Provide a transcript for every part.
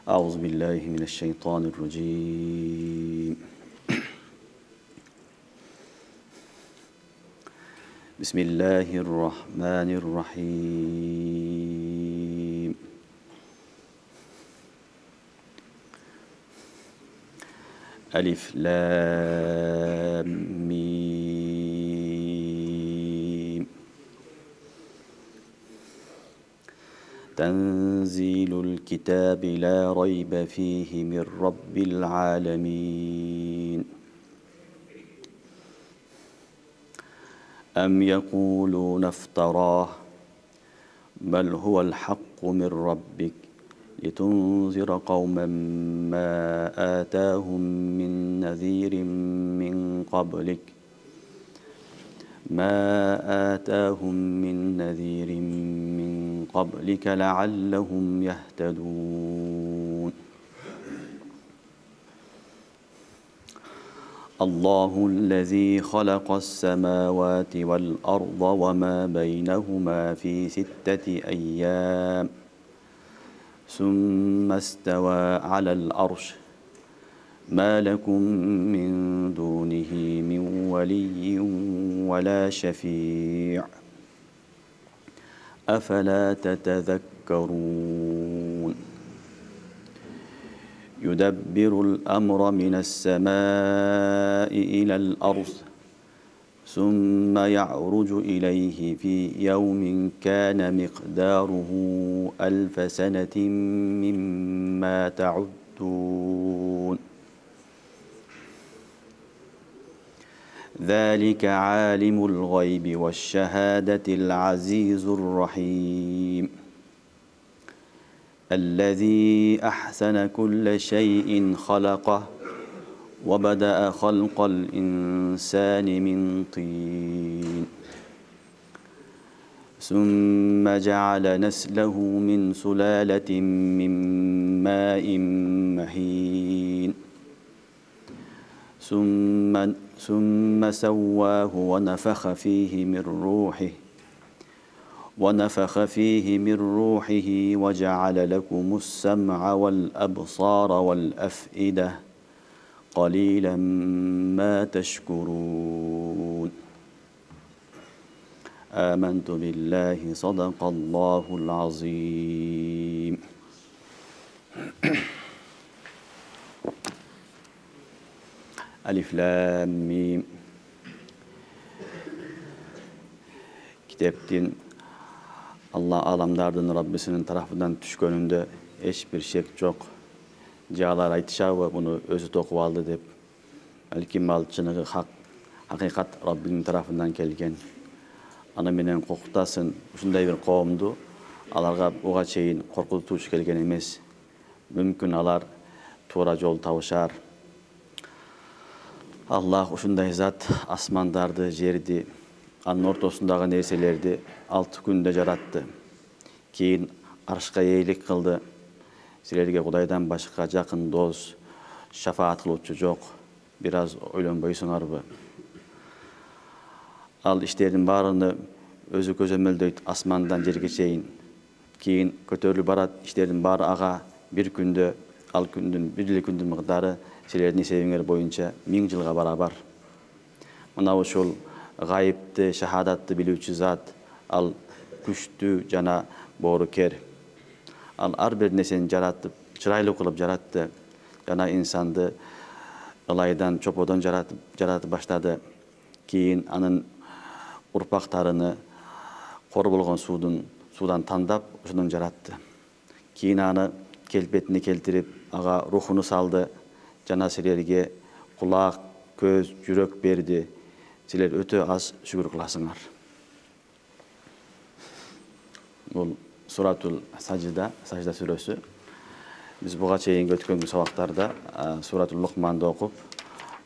أعوذ بالله من الشيطان الرجيم. بسم الله الرحمن الرحيم. ألف لام ميم. تنزيل الكتاب لا ريب فيه من رب العالمين. أم يقولون افتراه بل هو الحق من ربك لتنذر قوما ما آتاهم من نذير من قبلك لعلهم يهتدون. الله الذي خلق السماوات والأرض وما بينهما في 6 أيام ثم استوى على العرش ما لكم من دونه من ولي ولا شفيع أفلا تتذكرون. يدبر الأمر من السماء إلى الأرض ثم يعرج إليه في يوم كان مقداره 1000 سنة مما تعدون. ذلك عالم الغيب والشهادة العزيز الرحيم الذي أحسن كل شيء خلقه وبدأ خلق الإنسان من طين ثم جعل نسله من سلالة من ماء مهين ثم سواه ونفخ فيه من روحه وجعل لكم السمع والأبصار والأفئدة قليلا ما تشكرون. آمنت بالله صدق الله العظيم. Alif Lam Mim. Kitaptin Allah alamlardan Rabbisinin tarafından düşkönünde hiçbir şek yok. Cağlar aytışabı bunu özü tokup aldı dep. Balki malçınığı hakikat Rabbinin tarafından kelgen. Ana menen koktasın uşunday bir kavimdu. Alarga uga çeyin korkutucu kelgen emes. Mümkün alar toora jol tabışar. Allah uşunday zat asmandardı, жерди, anın ortasındağı nerselerdi 6 günde jarattı. Keyin arşka eylik kıldı. Sizlerge Kudaydan başka jakın dost, şafaat kıluvçu jok. Biraz oylanbaysыңарбы? Al işlerin barını özü közömөлдөйт asmandan жерге чейин. Keyin көтөрүлүп barat, işlerin bары aga bir günde, al күндүн, bir күндүн мыгдары sizlerдің есебіңер бойынша 1000 жылға барабар. Мына ошол гайыпты, шахадатты билүүчү зат, ал күчтүү жана боорукер. Ал ар бир нерсени жаратып, чырайлуу кылып жаратты. Жана инсанды ылайдан, чоподон жаратып баштады. Кийин анын урпактарыны кор болгон судан тандап, ошондон жаратты. Кийин аны келбетине келтирип, ага рухуну салды. Жана силерге кулак, көз, жүрөк берди. Силер өтө аз шүгүр кыласыңар. Бул Суратул Сажда сүрөсү. Биз буга чейин өткөн сабактарда Суратул Лукманды окуп,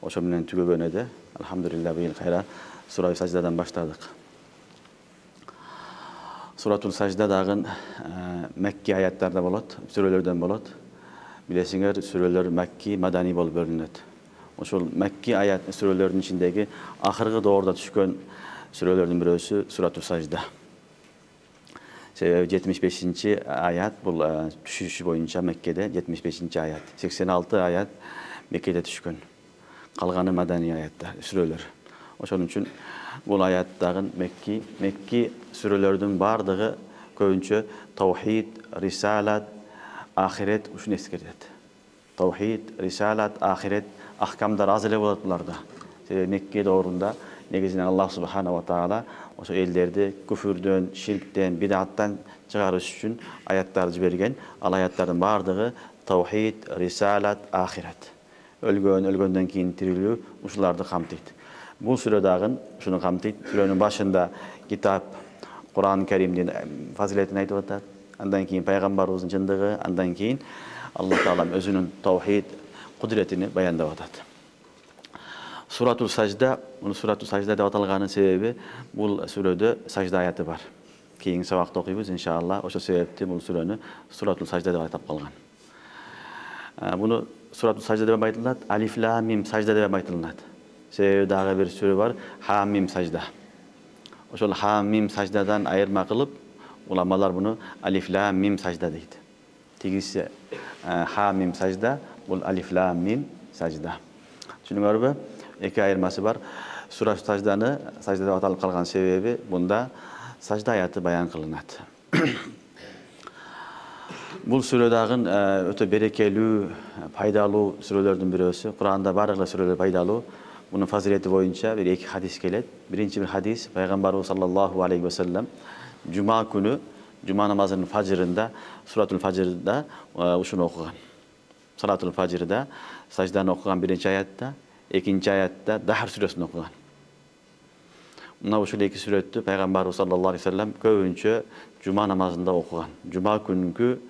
ошо менен түгөгөн эди. Алхамдулилlah быйыл кайра Сура Саждадан баштадык. Суратул Сажда дагы Мекки аяттарда болот, сүрөлөрдөн болот. Bilesiңер, сүрөлөр Мәкки, Мадани болуп бөлүнөт. Ошол Мәкки аят сүрөлөрдүн ичиндеги акыркы доорда түшкөн сүрөлөрдүн бирөөсү Суратул Сажда. Sebebi 75. ayat bu düşüşü boyunca Mekke'de 75. ayat. 86 ayat Mekke'de düşkün. Kalganı madani ayetler, süreler. Oşun için bu ayatların Mekki sürelerden bardığı köynçe tavhid, risalat, ahiret uşun eskerdet. Tavhid, risalat, ahiret ahkamda razile bolatlarda. Mekke doğrunda negizine Allah subhanahu wa ta'ala o ellerdi küfürden, şirkten, bid'attan çıkarış için ayatlar jibirgen. Al ayatların bardığı tavhid, risalat, ahiret. Ölgönden keyin tirilүү uşulardı kamtıydı. Bu süredagın şunu kamtıydı. Sürenin başında kitap, Kur'an-ı Kerim'in faziletini aytıp atat. Andan keyin Peygamberimizin çındığı, andan keyin Allah Teala özünün tavhid kudretini bayandap atat. Suratul Sajda, bunu Suratul Sajda dep atalganın sebebi bu sürede sajda ayatı var. Keyin sabakta okuyubuz inşallah. Oşo sebepti bu süreni Suratul Sajda dep atap kalgan. Bunu Suratul Sajda dep aytılат, Alif Lam Mim Sajda dep aytılат. Sebebi dagı bir süre var, Ha Mim Sajda. Oşol Ha Mim Sajdadan ayırma kılıp ulamalar bunu Alif Lam Mim Sajda deydi. Tigisi Ha Mim Sajda, bu Alif Lam Mim Sajda. Düşünüyor iki ayırması var. Suratul Sajda'nı Sajda'da atalıp kalgan sebebi bunda sajda ayatı bayan kılınat. Bu süredagın öte berekeli, faydalı sürelerden birisi. Kur'an'da barıklı süreler faydalı. Bunun fazileti boyunca bir iki hadis gelet. Birinci bir hadis Peygamberimiz sallallahu aleyhi ve sellem Cuma günü Cuma namazının facırında Suratul Facır'da uşunu okugan. Suratul Facır'da sajdanı okugan birinci ayatta, ikinci ayatta Dahr suresini okugan. Buna uşul iki suretni Peygamberimiz sallallahu aleyhi ve sellem köpünçe Cuma namazında okugan. Cuma günkü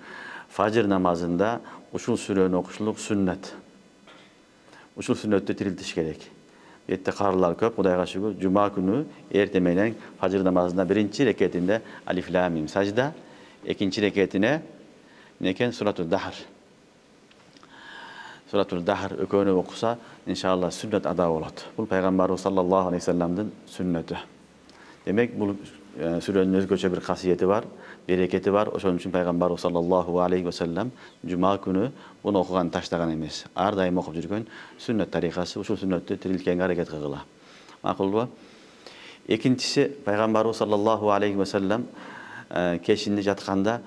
Facır namazında uşul süreni okuşuluk sünnet. Uşul sünnetni tiriltiş gerek. Yette karılar köp, Kudayga şükür. Cuma günü ertemelen Facır namazında birinci reketinde Alif Lam Mim Sajda, ikinci reketine neken Suratul Dahr. Suratul Dahr ökönü okusa inşallah sünnet ada olat. Bu Peygamberimiz sallallahu aleyhi ve sellem'den sünneti. Demek bu sürenin özgöçe bir kasiyeti var, bereketi var. Onun için Peygamberimiz sallallahu aleyhi ve sellem Cuma günü bunu okugan taşlagan emes. Ar daim okup жүрген sünnet tarikası, şu sünnetni tiriltkenге hareket kıgıla. Makul bu. İkincisi Peygamberimiz sallallahu aleyhi ve sellem keşinde jatkanda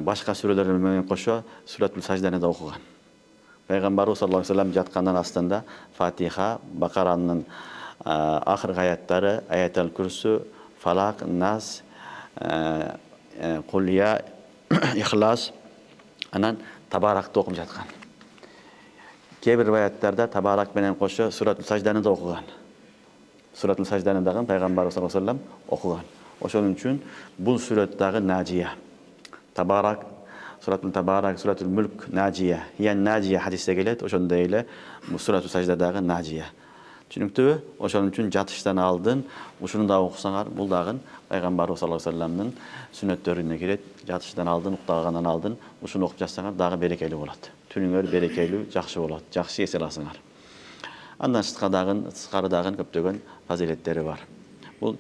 başka sürelerle menен koşo Suratul Sajda'nı da okugan. Peygamberimiz sallallahu aleyhi ve sellem jatkandan aslında Fatiha, Bakara'nın ahir ayatları, Ayatul Kürsü, Falak, Nas, Kulya, İhlas, anan Tabarak'ta okup jatkan. Kebir rivayetlarda Tabarak menen koşu Suratul Sajda'nı da okugan. Suratul Sajda'nı da Peygamberimiz sallallahu aleyhi ve sellem okugan. Oşonun için bu suretdagi Naciye. Tabarak, Suratul Tabarak, Suratul Mülk, Naciye. Hiyen Naciye hadiste gelet, oşonda ile bu Suratul Sajda'dagi Naciye. Çünkü oşonun için jatıştan aldın, uşunu da okusaňar, bul dagın Peygamberimiz sallallahu aleyhi ve sellem'nin sünnetlerine giret, jatıştan aldın, uktağandan aldın, uşunu okup jatsaňar dagı berekeli bolat. Tünüňer berekeli, jakşı bolat, jakşı esel alsaňar. Andan sırtkarı dagın köptögen faziletleri var. Bu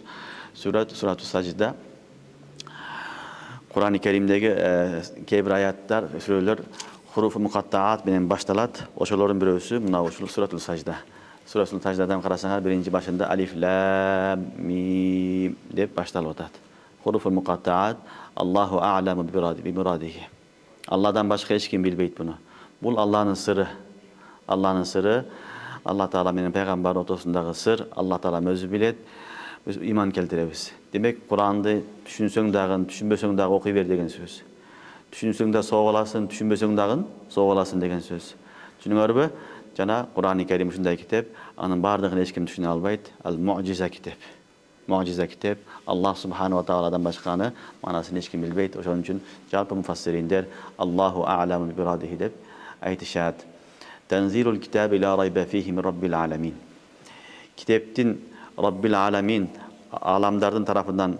Suratul Sajda Kur'an-ı Kerim'deki kebir ayatlar, süreler hurufu mukattaat menen baştalat. Oşoların birisi muna Suratul Sajda. Suratul Sajda'dan karasaňar birinci başında Alif Lam Mim dep baştalyp atat. Hurufu mukattaat Allahu a'lamu bi muradihi. Allah'dan başka hiç kim bilbeyt bunu. Bu Allah'ın sırrı. Allah'ın sırrı. Allah Teala menen peygamber otosundagı sır. Allah Teala özü bilet. Biz iman keltirebiz. Demek Kur'an'da düşünsöň dagın, düşünbösöň dagı okuyber degen söz. Düşünsöň da soğuk alasın, düşünbösöň dagın soğuk alasın degen söz. Düşünüňörbi? Jana Kur'an-ı Kerim şunday kitap, anın bardygyny hiç kim düşüne albayt. Al-Mu'ciza kitap. Mu'ciza kitap. Allah subhanahu wa ta'ala'dan başkany manasyny hiç kim bilbeyt. Oşon üçin jalpy mufassirinler Allahu a'lamu bi muradihi dep aýdyşat. Tenzilul kitab la rayba fihi min rabbil alamin. Kitaptin Rabbil alamin alamlardan tarafından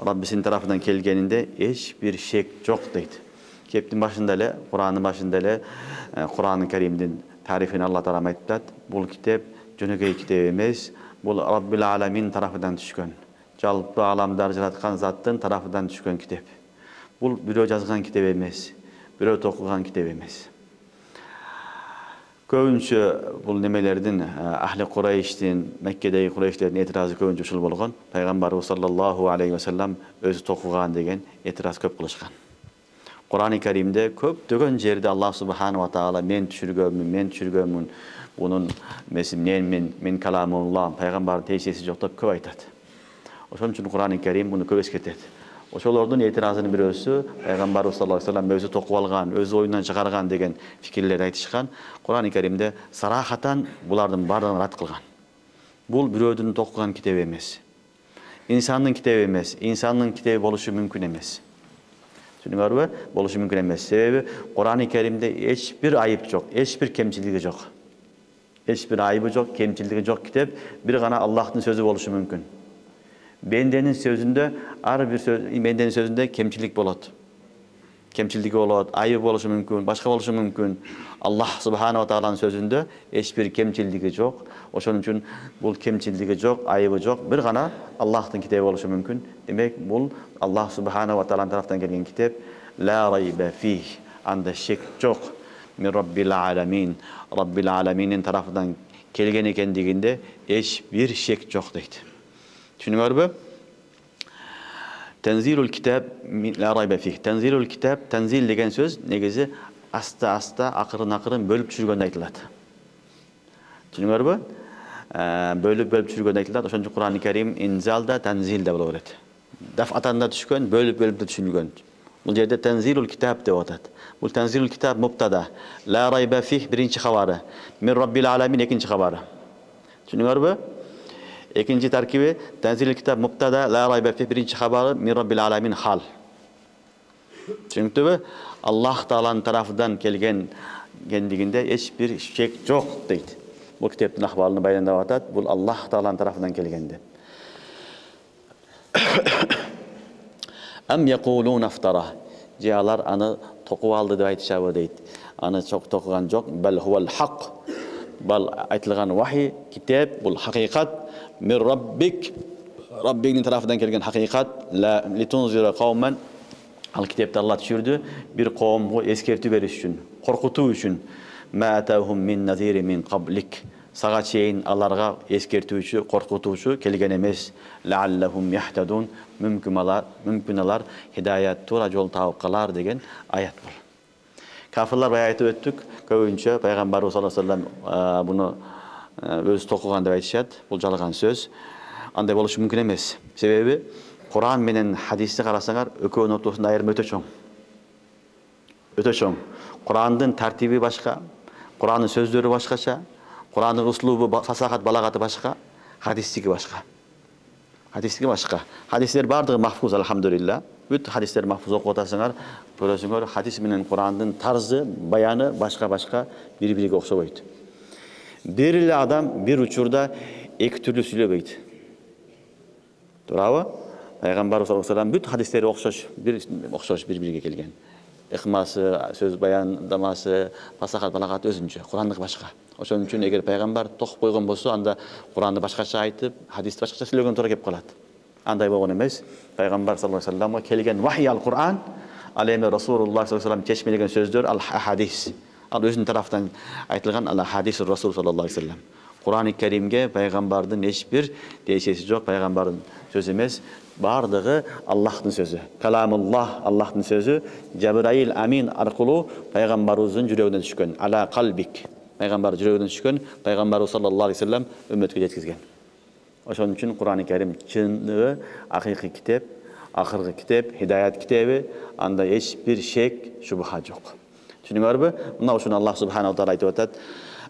Rabbisinin tarafından kelgeninde hiçbir şek yok deydi. Kitaptin başında ile Kur'an'ın başında ile Kur'an-ı Kerim'in tarifini Allah Teala ayttat. Bu kitap jönökey kitap emes. Bu Rabbil alamin tarafından düşkön. Jalpy alamlar jaratkan zattın tarafından düşkön kitap. Бул бирөө жазган китеп эмес, бирөө токуган китеп эмес. Көбүнчө бул немелердин Ахли Курайштин, Меккедеги Курайштердин этиразы көбүнчө ушул болгон. Пайгамбарыбыз саллаллаху алейхи ва саллям өзү токуган деген этираз көп кылышкан. Kur'an-ı Kerim'de köptөгөн жерде Allah Subhanahu wa Ta'ala men түшүргөнмүн, bunun men kalamullah, Peygamber teşhisi жоқ деп көп айтат. Ошон үчүн Kur'an-ı Kerim bunu көп эскертет. Ошолордун этиразынын бирөөсү Пайгамбарыбыз саллаллаху алейхи ва саллям өзү токуп алган, өзү оюндан чыгарган деген фикирлер айтышкан. Kur'an-ı Kerim'de сарахатан булардын баардыгын рад кылган. Бул бирөөдүн токуган китеби эмес. İnsanın kitebi emez. İnsanın kitebi boluşu mümkün emez. Çünkü boluşu mümkün emez. Sebebi Kur'an-ı Kerim'de hiçbir ayıp yok, hiçbir kemçilliği yok. Hiçbir ayıbı yok, kemçilliği yok kitap. Bir gana Allah'ın sözü boluşu mümkün. Bendenin sözünde bendenin sözünde kemçillik bolat. Kemçillik bolat, ayıp boluşu mümkün, başka boluşu mümkün. Allah Subhanahu wa Ta'ala'nın sözünde hiçbir kemçilliği yok. Oşun üçün bul kemçilliği yok, ayıbı yok. Bir gana Allah'ın kitabı oluşu mümkün. Demek bul Allah Subhanahu wa Ta'ala'nın taraftan gelen kitap. La raybe fih. Anda şek yok. Min Rabbil Alamin. Rabbil Alamin'in tarafından kelgen ekendiginde hiçbir şek yok deydi. Düşünüyor mu? Tenzilul kitab la raybe fih. Tenzilul kitab, tenzil degen söz negizi asta akırın bölüp çürgönde aytılады. Düşünüyor mu? Bölüp çürgönde aytılады. Oşonçu Kur'an-ı Kerim inzalda, tenzilde bula beredi. Daf'atanda düşkön, bölüp de düşüngön. Bu yerde tenzilul kitab dep atat. Bu tenzilul kitab mubtada. La raybe fih birinci habarı. Min Rabbil Alamin ikinci habarı. Düşünüyor mu? İkinci terkibi tenzilul kitab mubtada, la raybe fih birinci habarı, min Rabbil Alamin hal. Çünkü Allah Teala'nın tarafından gelgendiginde hiçbir şek yok deydi. Bu kitapın ahvalını bayanlap atat. Bu Allah Teala'nın tarafından gelgendi. Em yekulun aftara. Cihalar anı tokup aldı dep aytışabı deydi. Anı çok tokugan yok. Bel huvel hak. Bal aytılgan vahiy, kitap, bu hakikat. Min Rabbik. Rabbinin tarafından gelgen hakikat. La litunzira kavmen. Al kitapta Allah düşürdü. Bir kavmga eskertүү beriş üçün, korkutuu üçün. Ma atahum min naziri min qablik. Sağa çeyin alarga eskertүүчү, korkutuuçu kelgen emes. La'allahum yahtadun. Mümkün alar hidayet tura yol taup kalar degen ayet var. Kafirler ayeti öttük. Köbünçe Peygamber sallallahu aleyhi ve sellem bunu öz tokugan dep aytışat. Bu жалган söz. Андай болушу mümkün emes. Sebebi Kur'an menen hadisni karasaňar ökөөнүн ортосунда айырма өтө чоң. Өтө чоң. Kur'andын tartibi başka, Kur'an'ın sözleri başkaça, Kur'an'ın uslubu, fasahat, balagatı başka, hadistiki başka. Hadistiki başka. Hadisler bardığı mahfuz elhamdülillah. Bütün hadisler mahfuz okup otasaňar, görösüňөр hadis menen Kur'an'ın tarzı, bayanı başka bir-biriga okşoboyt. Bir adam bir uçurda iki türlü süйлөбөйт. Doğru? Peygamber sallallahu aleyhi ve sellem bütün hadisleri okşoş bir-biriga kelgen. Ihması, söz bayandaması, fasahat, balagat özünçe. Kur'an'lık başka. Oşon üçün eger Peygamber tokup koygan bolsa, anda Kur'an'ды başkaça aytıp, hadisти başkaça söylögen toora kep kalat. Anday bolgon emes. Peygamber sallallahu aleyhi ve sellem'e kelgen vahiy al Kur'an, al endi Rasulullah sallallahu aleyhi ve sellem çeşmelegen sözler al hadis. Al özünün taraftan aytılgan al hadis Rasul sallallahu aleyhi ve sellem. Kur'an-ı Kerim'ge Peygamber'den hiçbir değişesi yok. Peygamber'in sözü emez. Bardığı Allah'ın sözü. Kalamullah Allah'ın sözü. Cebrail amin arqulu Peygamberimizin yüreğinden düşkön. Ala kalbik. Peygamber yüreğinden düşkön. Peygamber sallallahu aleyhi ve sellem ümmetke yetkizgen. Oşun üçün Kur'an-ı Kerim çınlığı, hakiki kitap, ahırgı kitap, hidayet kitabı, anda hiçbir şek, şubuha yok. Düşünüyor mu? Bundan oşun Allah subhanahu wa ta'ala aytı vatat.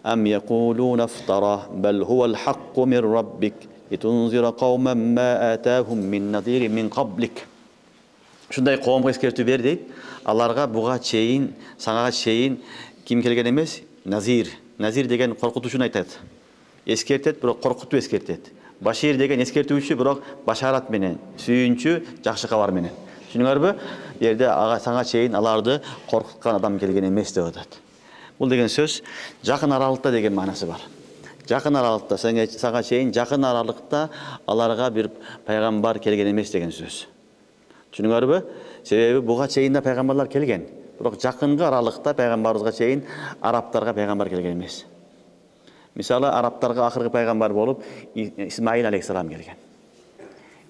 Em yekulun aftara, bel huvel hakku min rabbik. Litunzira qawmen ma atahum min nadiri min qablik. Şunday qawmga eskertүү ber deyt. Alarga buga çeyin, saňa çeyin kim kelgen emes? Nazir. Nazir degen korkutucunu aytat. Eskertet, biroq korkutup eskertet. Başir degen eskertүүчү, biroq başarat menen, sүйүнчү, жакшы кабар menen. Düşünüňөрбү? Yerde saňa çeyin alardı korkutkan adam kelgen emes dep atat. Bul degen söz jakın aralıkta degen manası var. Jakın aralıkta, saňa çeyin jakın aralıkta alarga bir peygamber kelgen emes degen söz. Düşünüňörбү? Себеби буга чейин да пайгамбарлар келген. Бирок жакынкы аралыкта пайгамбарыбызга чейин арабтарга пайгамбар келген эмес. Мисалы арабтарга акыркы пайгамбар болуп Исмаил алейхиссалам келген.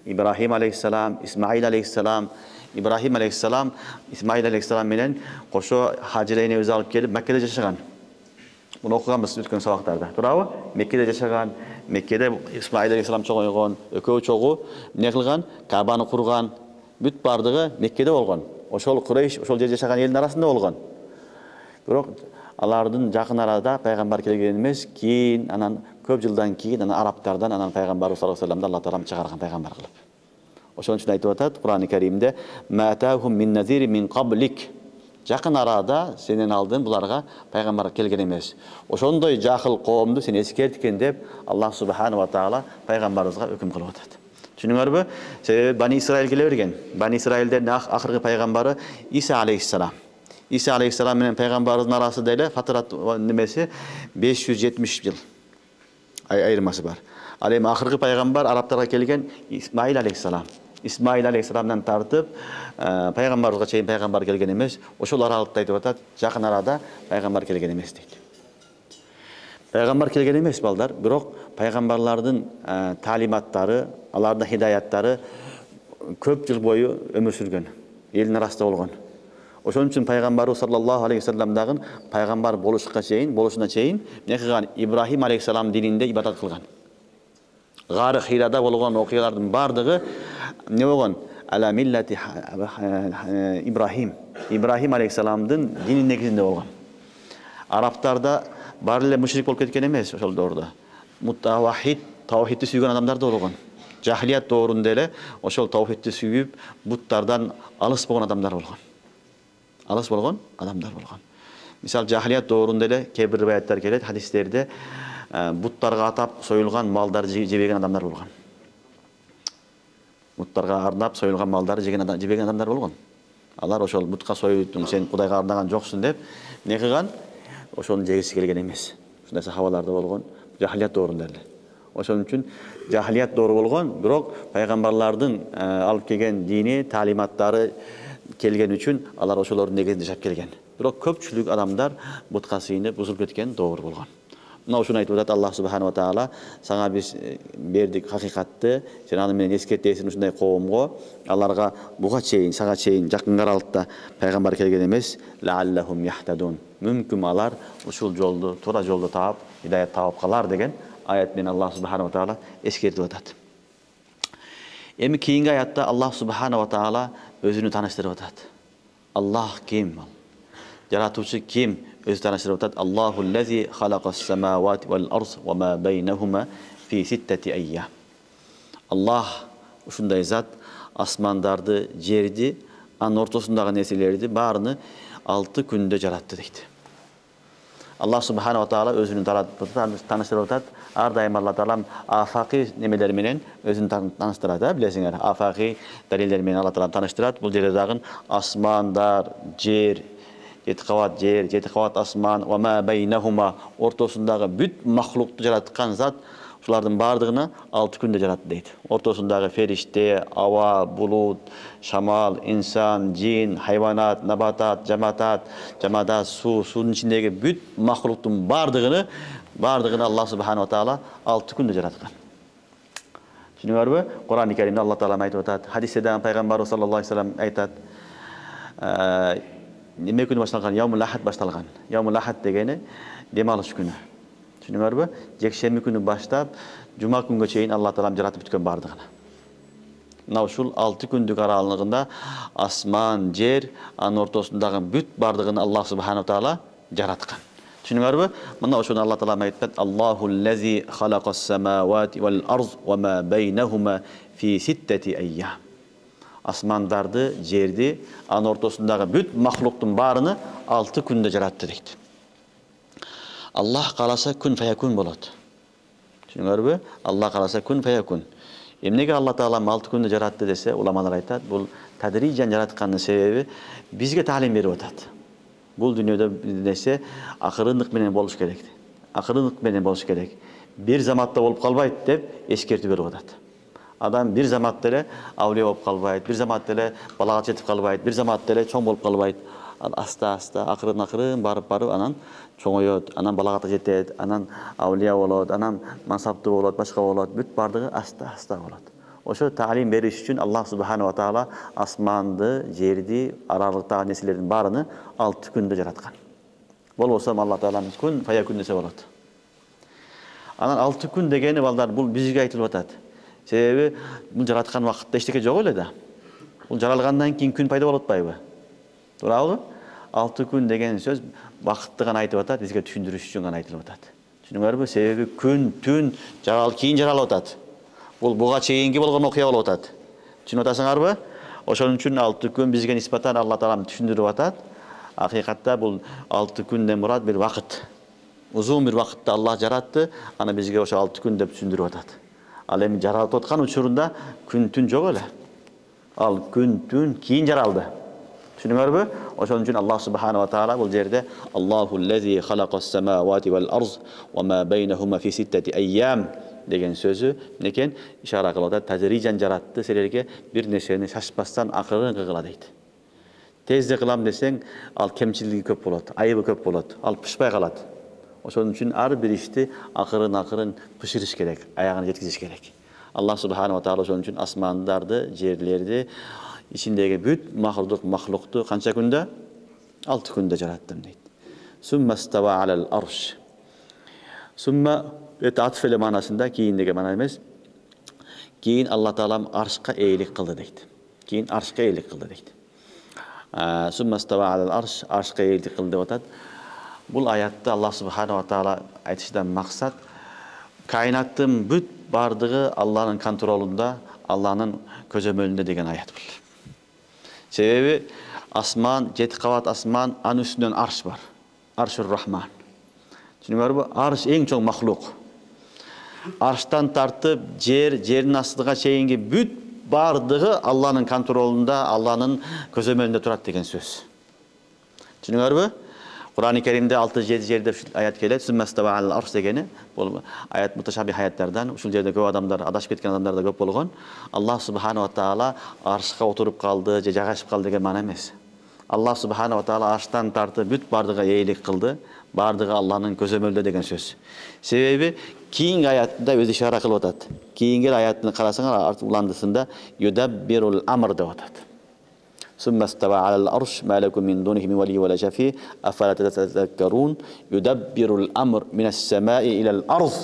İbrahim aleyhisselam, İsmail aleyhisselam, İbrahim aleyhisselam, İsmail aleyhisselam менен кошо Хажирени өзү алып келип Меккеде жашаган. Буну окуганбыз өткөн сабактарда. Туурабы? Меккеде жашаган, Меккеде İsmail aleyhisselam чоңойгон, экөө чогуу эмне кылган? Кабаны курган, бүт бардыгы Меккеде болгон. Ошол Курейш, ошол жерде жашаган элдин арасында болгон. Бирок алардын жакын арада пайгамбар келген эмес, кийин анан көп жылдан кийин анан арабтардан анан пайгамбар саллаллаху алейхи вассаламды Алла Таала чыгарган пайгамбар кылып. Ошон үчүн айтып атат Кур'ан-ы Каримде "Матахум мин назири мин qablик" жакын арада сенен алдын буларга пайгамбар келген эмес. Ошондой жахыл коомду сен эскерткен деп Аллах субханаху ва таала пайгамбарыбызга өкүм кылып атат. Түшүнүңөрбү? Себеби Бани Исраил келе берген. Бани Исраилдердин акыркы пайгамбары Иса алейхиссалам. İsa aleyhisselam менен пайгамбарыбыздын арасында эле фатырат немеси 570 жыл айырмасы бар. Ал эми акыркы пайгамбар арабтарга келген Исмаил алейхиссалам. Исмаил алейхиссаламдан тартып пайгамбарыбызга чейин пайгамбар келген эмес. Ошол аралыкта айтып атат, жакын арада пайгамбар келген эмес дейт. Пайгамбар келген эмес балдар, бирок пайгамбарлардын таалиматтары, алардын хидаяттары көп жыл бою өмүр сүргөн, элдин арасында болгон. Ошон үчүн пайгамбарыбыз саллаллаху алейхи вассалам дагы пайгамбар болушуна чейин эмне кылган? Ибрахим алейхиссалам дининде ибадат кылган. Гары Хирада болгон окуялардын бардыгы эмне болгон? Ала миллати Ибрахим. Ибрахим алейхиссаламдын динин негизинде болгон. Арабтарда баары эле мушрик болуп кеткен эмес ошол доордо. Мутавахид, таухидти сүйгөн адамдар да болгон. Жахилият доорунда эле ошол таухидти сүйүп, буттардан алыс болгон адамдар болгон. Алыс болгон адамдар болгон. Мисал жахилият доорунда эле кээ бир риваяттар келет, хадистерде буттарга атап союлган малдарды жебеген адамдар болгон. Буттарга арнап союлган малдарды жебеген адамдар болгон. Алар ошол бутка союптун, сен Кудайга арнаган жоксуң деп эмне кылган? Ошону жегиси келген эмес. Ушундай сахабаларда болгон, жахилият доорунда эле. Ошон үчүн жахилият доору болгон, бирок пайгамбарлардын алып келген дини, таалиматтары келген үчүн алар ошолордун негизинде жашап келген. Бирок көпчүлүк адамдар бутка сыйынып бузулуп кеткен доор болгон. Мына ушуну айтып атат Аллах субханаху ва таала, сага биз бердик хакыйкатты, сен аны менен эскертесиң ушундай коомго, аларга буга чейин, сага чейин жакын аралыкта пайгамбар келген эмес, лааллахум яхтадун. Мүмкүн алар ушул жолду, туура жолду таап, хидаят таап калар деген аят менен Аллах субханаху ва таала эскертип атат. Эми кийинки аятта Аллах субханаху ва таала өзүнү тааныштырып атат. Аллах ким? Жаратуучу ким? Өзү тааныштырып атат. Аллаху лази халакас самавати вал арз ва ма байнахума фи ситтати айям. Аллах ушундай зат асмандарды, жерди, анын ортосундагы нерселерди баарыны 6 күндө жаратты дейт. Аллах субханаху ва таала өзүнү тааныштырып атат. Ар дайым Алла Таала афакы немелер менен өзүн тааныштырат, билесиңер. Афакы далилдер менен Алла Таала тааныштырат. Бул жерде дагы асмандар, жер, 7 кабат жер, 7 кабат асман, ва ма байнахума ортосундагы бүт махлукту жараткан зат ушулардын бардыгына 6 күндө жаратты дейт. Ортосундагы фериште, аба, булут, шамал, инсан, жин, хайванат, набатат, жамадат, суунун ичиндеги бүт махлуктун бардыгына Аллах субханаху ва таала 6 күндө жараткан. Түшүнүңөрбү? Кур'ан-ы Каримде Алла Таала айтып атат. Хадисте дагы пайгамбар саллаллаху алейхи вассалам айтат. Неме күнү башталган? Яумул ахад башталган. Яумул ахад дегени дем алыш күнү. Түшүнүңөрбү? Жекшемби күнү баштап жума күнгө чейин Алла Таала жаратып бүткөн бардыгына. Мына ушул 6 күндүк аралыгында асман, жер, анын ортосундагы бүт бардыгын Аллах субханаху ва таала жараткан. Түшүнүңөрбү? Мына ошону Алла Таала айтат. Аллаху лази халакас самавати вал арз ва ма байнахума фи ситтати айям. Асмандарды, жерди, анын ортосундагы бүт махлуктун баарыны 6 күндө жаратты дейт. Аллах кааласа күн фаякун болот. Түшүнүңөрбү? Аллах кааласа күн фаякун. Эмнеге Алла Таала 6 күндө жаратты десе, уламалар айтат, бул тадриджан жараткандын себеби бизге таалим берип атат. Бул дүйнөдө нерсе акырындык менен болуш керек. Акырындык менен болуш керек. Бир заматта болуп калбайт деп эскертип берип атат. Адам bir zamatda эле awliya болуп калбайт, bir zamatda эле балага жетип калбайт, bir zamatda эле чоң болуп калбайт. Аста-аста, акырын-акырын барып анан чоңойот, анан балагата жетет, анан awliya болот, анан мансаптуу болот, башка болот. Бүт бардыгы аста-аста болот. Ошо таалим бериш үчүн Аллах субханаху ва таала асманды, жерди, аралыктагы нерселердин баарыны 6 күндө жараткан. Болбосо Аллах тааланын күн фаякун десе болот. Анан 6 күн дегени балдар бул бизге айтылып атат. Себеби бул жараткан вакытта эчтеке жок эле да. Бул жаралгандан кийин күн пайда болуп атпайбы? Туурабы? 6 күн деген сөз вакытты гана айтып атат, бизге түшүндүрүш үчүн гана айтылып атат. Түшүнүңөрбү? Себеби күн, түн кийин жаралып атат. Бул буга чейинки болгон окуя болуп атат. Түшүнүп атасыңарбы? Ошон үчүн 6 күн бизге нисбатан Алла таалам түшүндүрүп атат. Акыйкатта бул 6 күндөн мурат бир вакыт. Узун бир вакытта Аллах жаратты, аны бизге ошо 6 күн деп түшүндүрүп атат. Ал эми жаралып аткан учурунда күн түн жок эле. Ал күн түн кийин жаралды. Түшүнүңөрбү? Ошон үчүн Аллах субханаху ва таала бул жерде Аллахуллази халакас самавати вал арз ва ма байнахума фи ситтати айям деген сөзү некен ишара кылып атат. Тадриджан жаратты, силерге бир нерсени шашпастан акырын кыла дейт. Тезде кылам десең, ал кемчилиги көп болот, айыбы көп болот, ал пышпай калат. Ошон үчүн ар бир ишти акырын пышырыш керек, аягына жеткизиш керек. Аллах субханаху ва таала ошон үчүн асмандарды, жерлерди, ичиндеги бүт махлукту канча күндө? 6 күндө жараттым дейт. Сумма става алал арш. Сумма атфеле манасында кийин деген мана эмес. Кийин Алла таалам аршка ээлик кылды дейт. Кийин аршка ээлик кылды дейт. Сумма става алал арш, аршка ээлик кылды деп атат. Бул аятта Аллах субханаху ва таала айтышдан максат кайнаттын бүт бардыгы Алланын контролунда, Алланын көзөмөлүндө деген аят бул. Себеби асман, 7 кабат асман, анын үстүнөн арш бар. Аршур Рахман. Түшүнүңөрбү? Арш эң чоң махлук. Арштан тартып жердин астыга чейинки бүт бардыгы Алланын контролунда, Алланын көзөмөлүндө турат деген сөз. Түшүнүңөрбү? Kur'an-ı Kerim'de 6-7 yerde ayet kelет. Sümmestava alal arş degeni. Bu ayet muteşabih ayetlerden. Uşul yerde köp adamlar, adaşıp ketken adamlar da köp bolgon. Allah subhanahu wa taala arşka oturup kaldı, jagaşıp kaldı degen mana emes. Allah subhanahu wa taala arştan tartıp büt bardıga eylik kıldı. Bardıga Allah'ın көзөмөлдө деген söz. Sebebi keyingi ayetinde öz işara kılıp atat. Keyingi ayetini karasаңар ulandısında yudabbirul amr dep atat. ثم استوى على العرش ما لكم من دونه من ولي ولا شفيع أفلا تتذكرون يدبر الأمر من السماء إلى الأرض.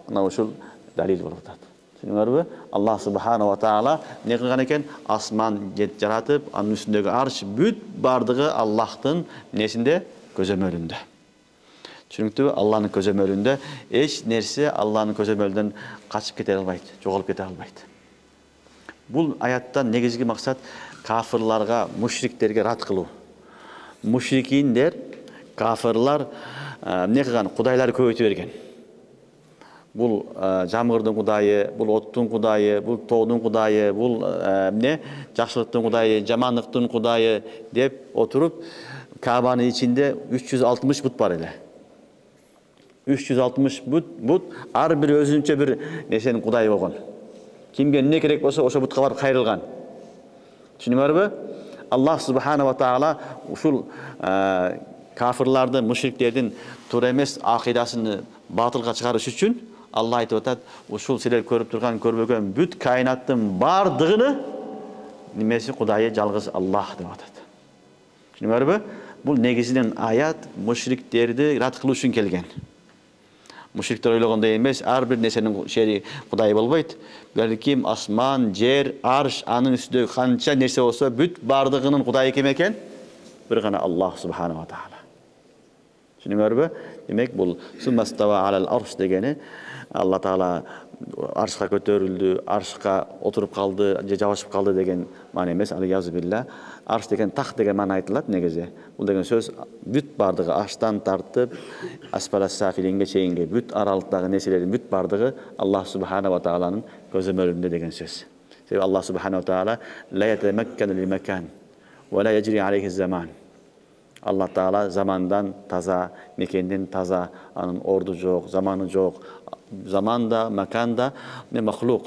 Ana uşul dalil bolup atat. Түшүнүңөрбү? Allah subhanahu wa taala ne кылган экен? Асман жаратып, анын үстүндөгү арш бүт бардыгы Аллахтын несинде? Көзөмөлүндө. Түшүнүктүбү? Алланын көзөмөлүндө эч нерсе Алланын көзөмөлүнөн качып кете албайт, жоголуп кете албайт. Бул аяттан негизги максат kafirlarga, müşriklerge rat kılуу. Müşrikinler, kafirlar ne kılgan? Kudayları köyti bergen. Bul jamgırdın kudayı, bul ottun kudayı, bul toğdun kudayı, bul ne? Jakşılıktın kudayı, jamanlıktın kudayı dep oturup Kabe'nin içinde 360 but var ele. 360 but, ar bir özünçe bir nesenin kudayı bolgon. Kimge ne kerek bolsa oşo butga barıp kayrılgan. Düşünüyorsunuz? Allah subhanahu wa taala uşul kafirlardan, müşriklerden turemes akidasını batılga çıkarış üçün Allah aytып atat, uşul siler körüp turgan, körbөгөн büt kainattın bardığını nimesi Kudayı жалгыз Allah dep atat. Düşünüyorsunuz? Bul negizinen ayat müşriklerdi rat kılуу üçün kelgen. Müşrikler oylaganda emes, ar bir nesenin şeri Kudayı bolboyt. Belkim asman, jer, arş, anın üstündө kança nerse olsa büt bardığının Kudayı kim eken? Bir gana Allah subhanahu wa taala. Düşünüyorsunuz? Demek bul summastava alal arş degeni Allah taala arşka kötörüldü, arşka oturup kaldı, jabashıp kaldı degen mana emes. Aliyazubillah. Arş degen tak degen mana aytılat negezi. Bul degen söz büt bardığı arştan tartıp asfala safilinge çeyinge büt aralıktagı neselerin büt bardığı Allah subhanahu wa taala'nın gözömölünde degen söz. Sebebi Allah subhanahu wa taala la yetemekkenu li mekan ve la yecri aleyhi zaman. Allah Taala zamandan taza, mekenden taza, anın ordu yok, zamanı yok. Zamanda, makanda ne mahluk.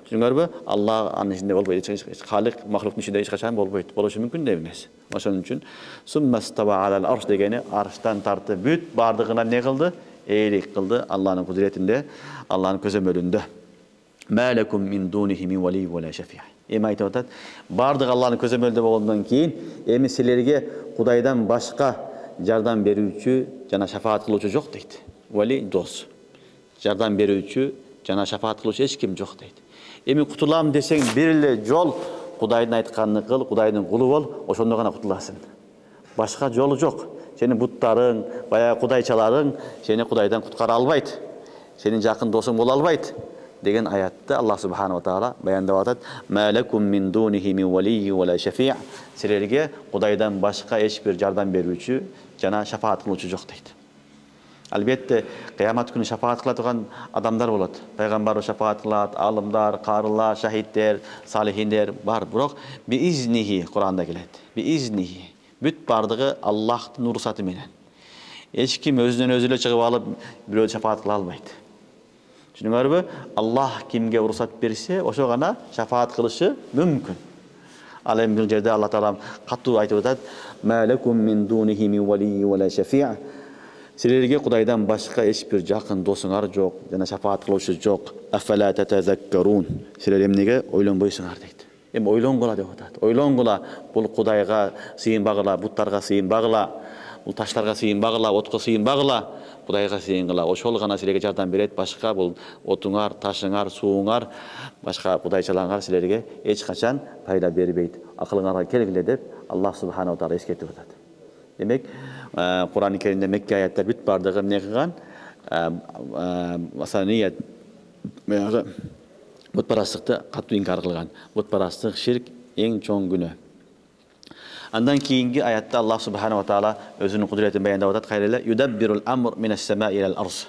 Çünkü Allah anın içinde olmaydı. Halik mahlukun içinde hiç kaçan olmaydı. Oluşu mümkün değil emas. Onun için summastava alal arş degeni arştan tartı büt bardığına ne kıldı? Eğilik kıldı Allah'ın kudretinde, Allah'ın közömölünde. Ma lekum min dunihi min veli ve la şefi'. Emi aytып bardıq Allah'ın közömölünde bolgandan keyin emi silerge Kudaydan başka jardan berүүчү jana şafaat kılуучu жоқ deydi. Veli dost. Jardan berүүчү jana şafaat kılуучu hiç kim жоқ deydi. Emi kutulam deseng birle jol Kudayдын aytkanını kıl, Kudayдын kulu bol, oşondo gana kutulasın. Başka jolu yok. Senin butların, bayağı Kudayçaların seni Kudaydan kutkara albaydı. Senin jakın dosun bola albaydı. Degen ayatta Allah Subhanahu wa Taala bayandap atat: "Ma lekum min dunihi min veliyyi ve la şefi'." Silerge Kudaydan başka hiçbir jardan berүүчү jana şafaat kılуучu жоқ deydi. Albatta kıyamet günü şafaat kıladigan adamlar bolat. Peygamber şafaat kılat, alımlar, qarılar, şahitler, salihinler var. Biroq bi iznihi Kur'anda keledi. Bi iznihi. Büt bardığı Allah'ın ruhsatı menen. Hiç kim özünden özüyle çıkıp alıp bir şafaat kıla almaydı. Çünkü Allah kimge ruhsat berse, oşo gana şafaat kılışı mümkün. Alem bir yerde Allah Teala kattu aytıp atat: "Ma lekum min dunihi min veliyyi ve la şefi'." Silerge Kudaydan başka hiçbir jakın dosuңar жоқ, jana şafaat kılуучu жоқ. "Afala tetezekkerun." Siler emnege oylanboysuңar deydi. Em oylongula dep atat. Oylongula bul Kudayga sıyınbagıla, butlarga sıyınbagıla, bul taşlarga sıyınbagıla, otga sıyınbagıla, Kudayga sıyıngıla. Oşol gana silerge jardam beret, başka bul otuңar, taşıңar, suuңar, başka Kudayçalaňar silerge hiç kaçan payda berбейт. Akılıňarga kelgile dep Allah Subhanahu wa Taala esketip atat. Demek Kur'an-ı Kerim'de Mekke ayetler bit bardığı ne kılgan? Vasaniyet butparastыкты kattu inkar kılgan. Butparastık şirk en çoğun günü. Andan keyingi ayette Allah Subhanahu wa Taala özünün kudretini bayandap atat. Hayrele yudabbirul amr minas semai ilal arz.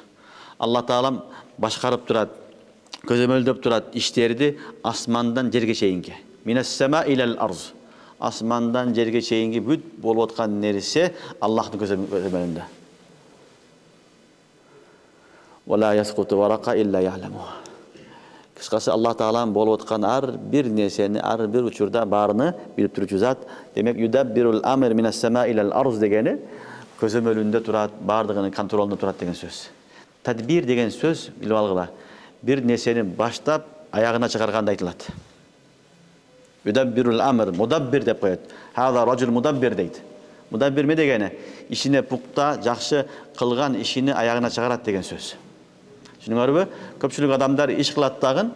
Allah Taala başkarıp turat, közömöldöp turat işlerdi asmandan jerge çeyinki. Minas semai ilal arz. Asmandan jerge çeyinki büt bolup atkan neresi Allah'ın közömölünde. Ve la yasqutu varaka illa ya'lemuha. Kıskası Allah Taala'nın bolup atkan ar bir neseni, ar bir uçurda barını bilip turuvchi zat. Demek yudabbirul amr minas semai ilal arz degeni közömölünde turat, bardığının kontrolünde turat degen söz. Tadbir degen söz bilip algıla. Bir neseni baştap ayağına çıkarganda aytılат. Yudabbirul amr, mudabbir dep koyat. Hada racul mudabbir deydi. Mudabbir me degeni? İşine pukta, jakşı kılgan işini ayağına çıkarat degen söz. Şunun köpçülük adamlar iş kılat dagın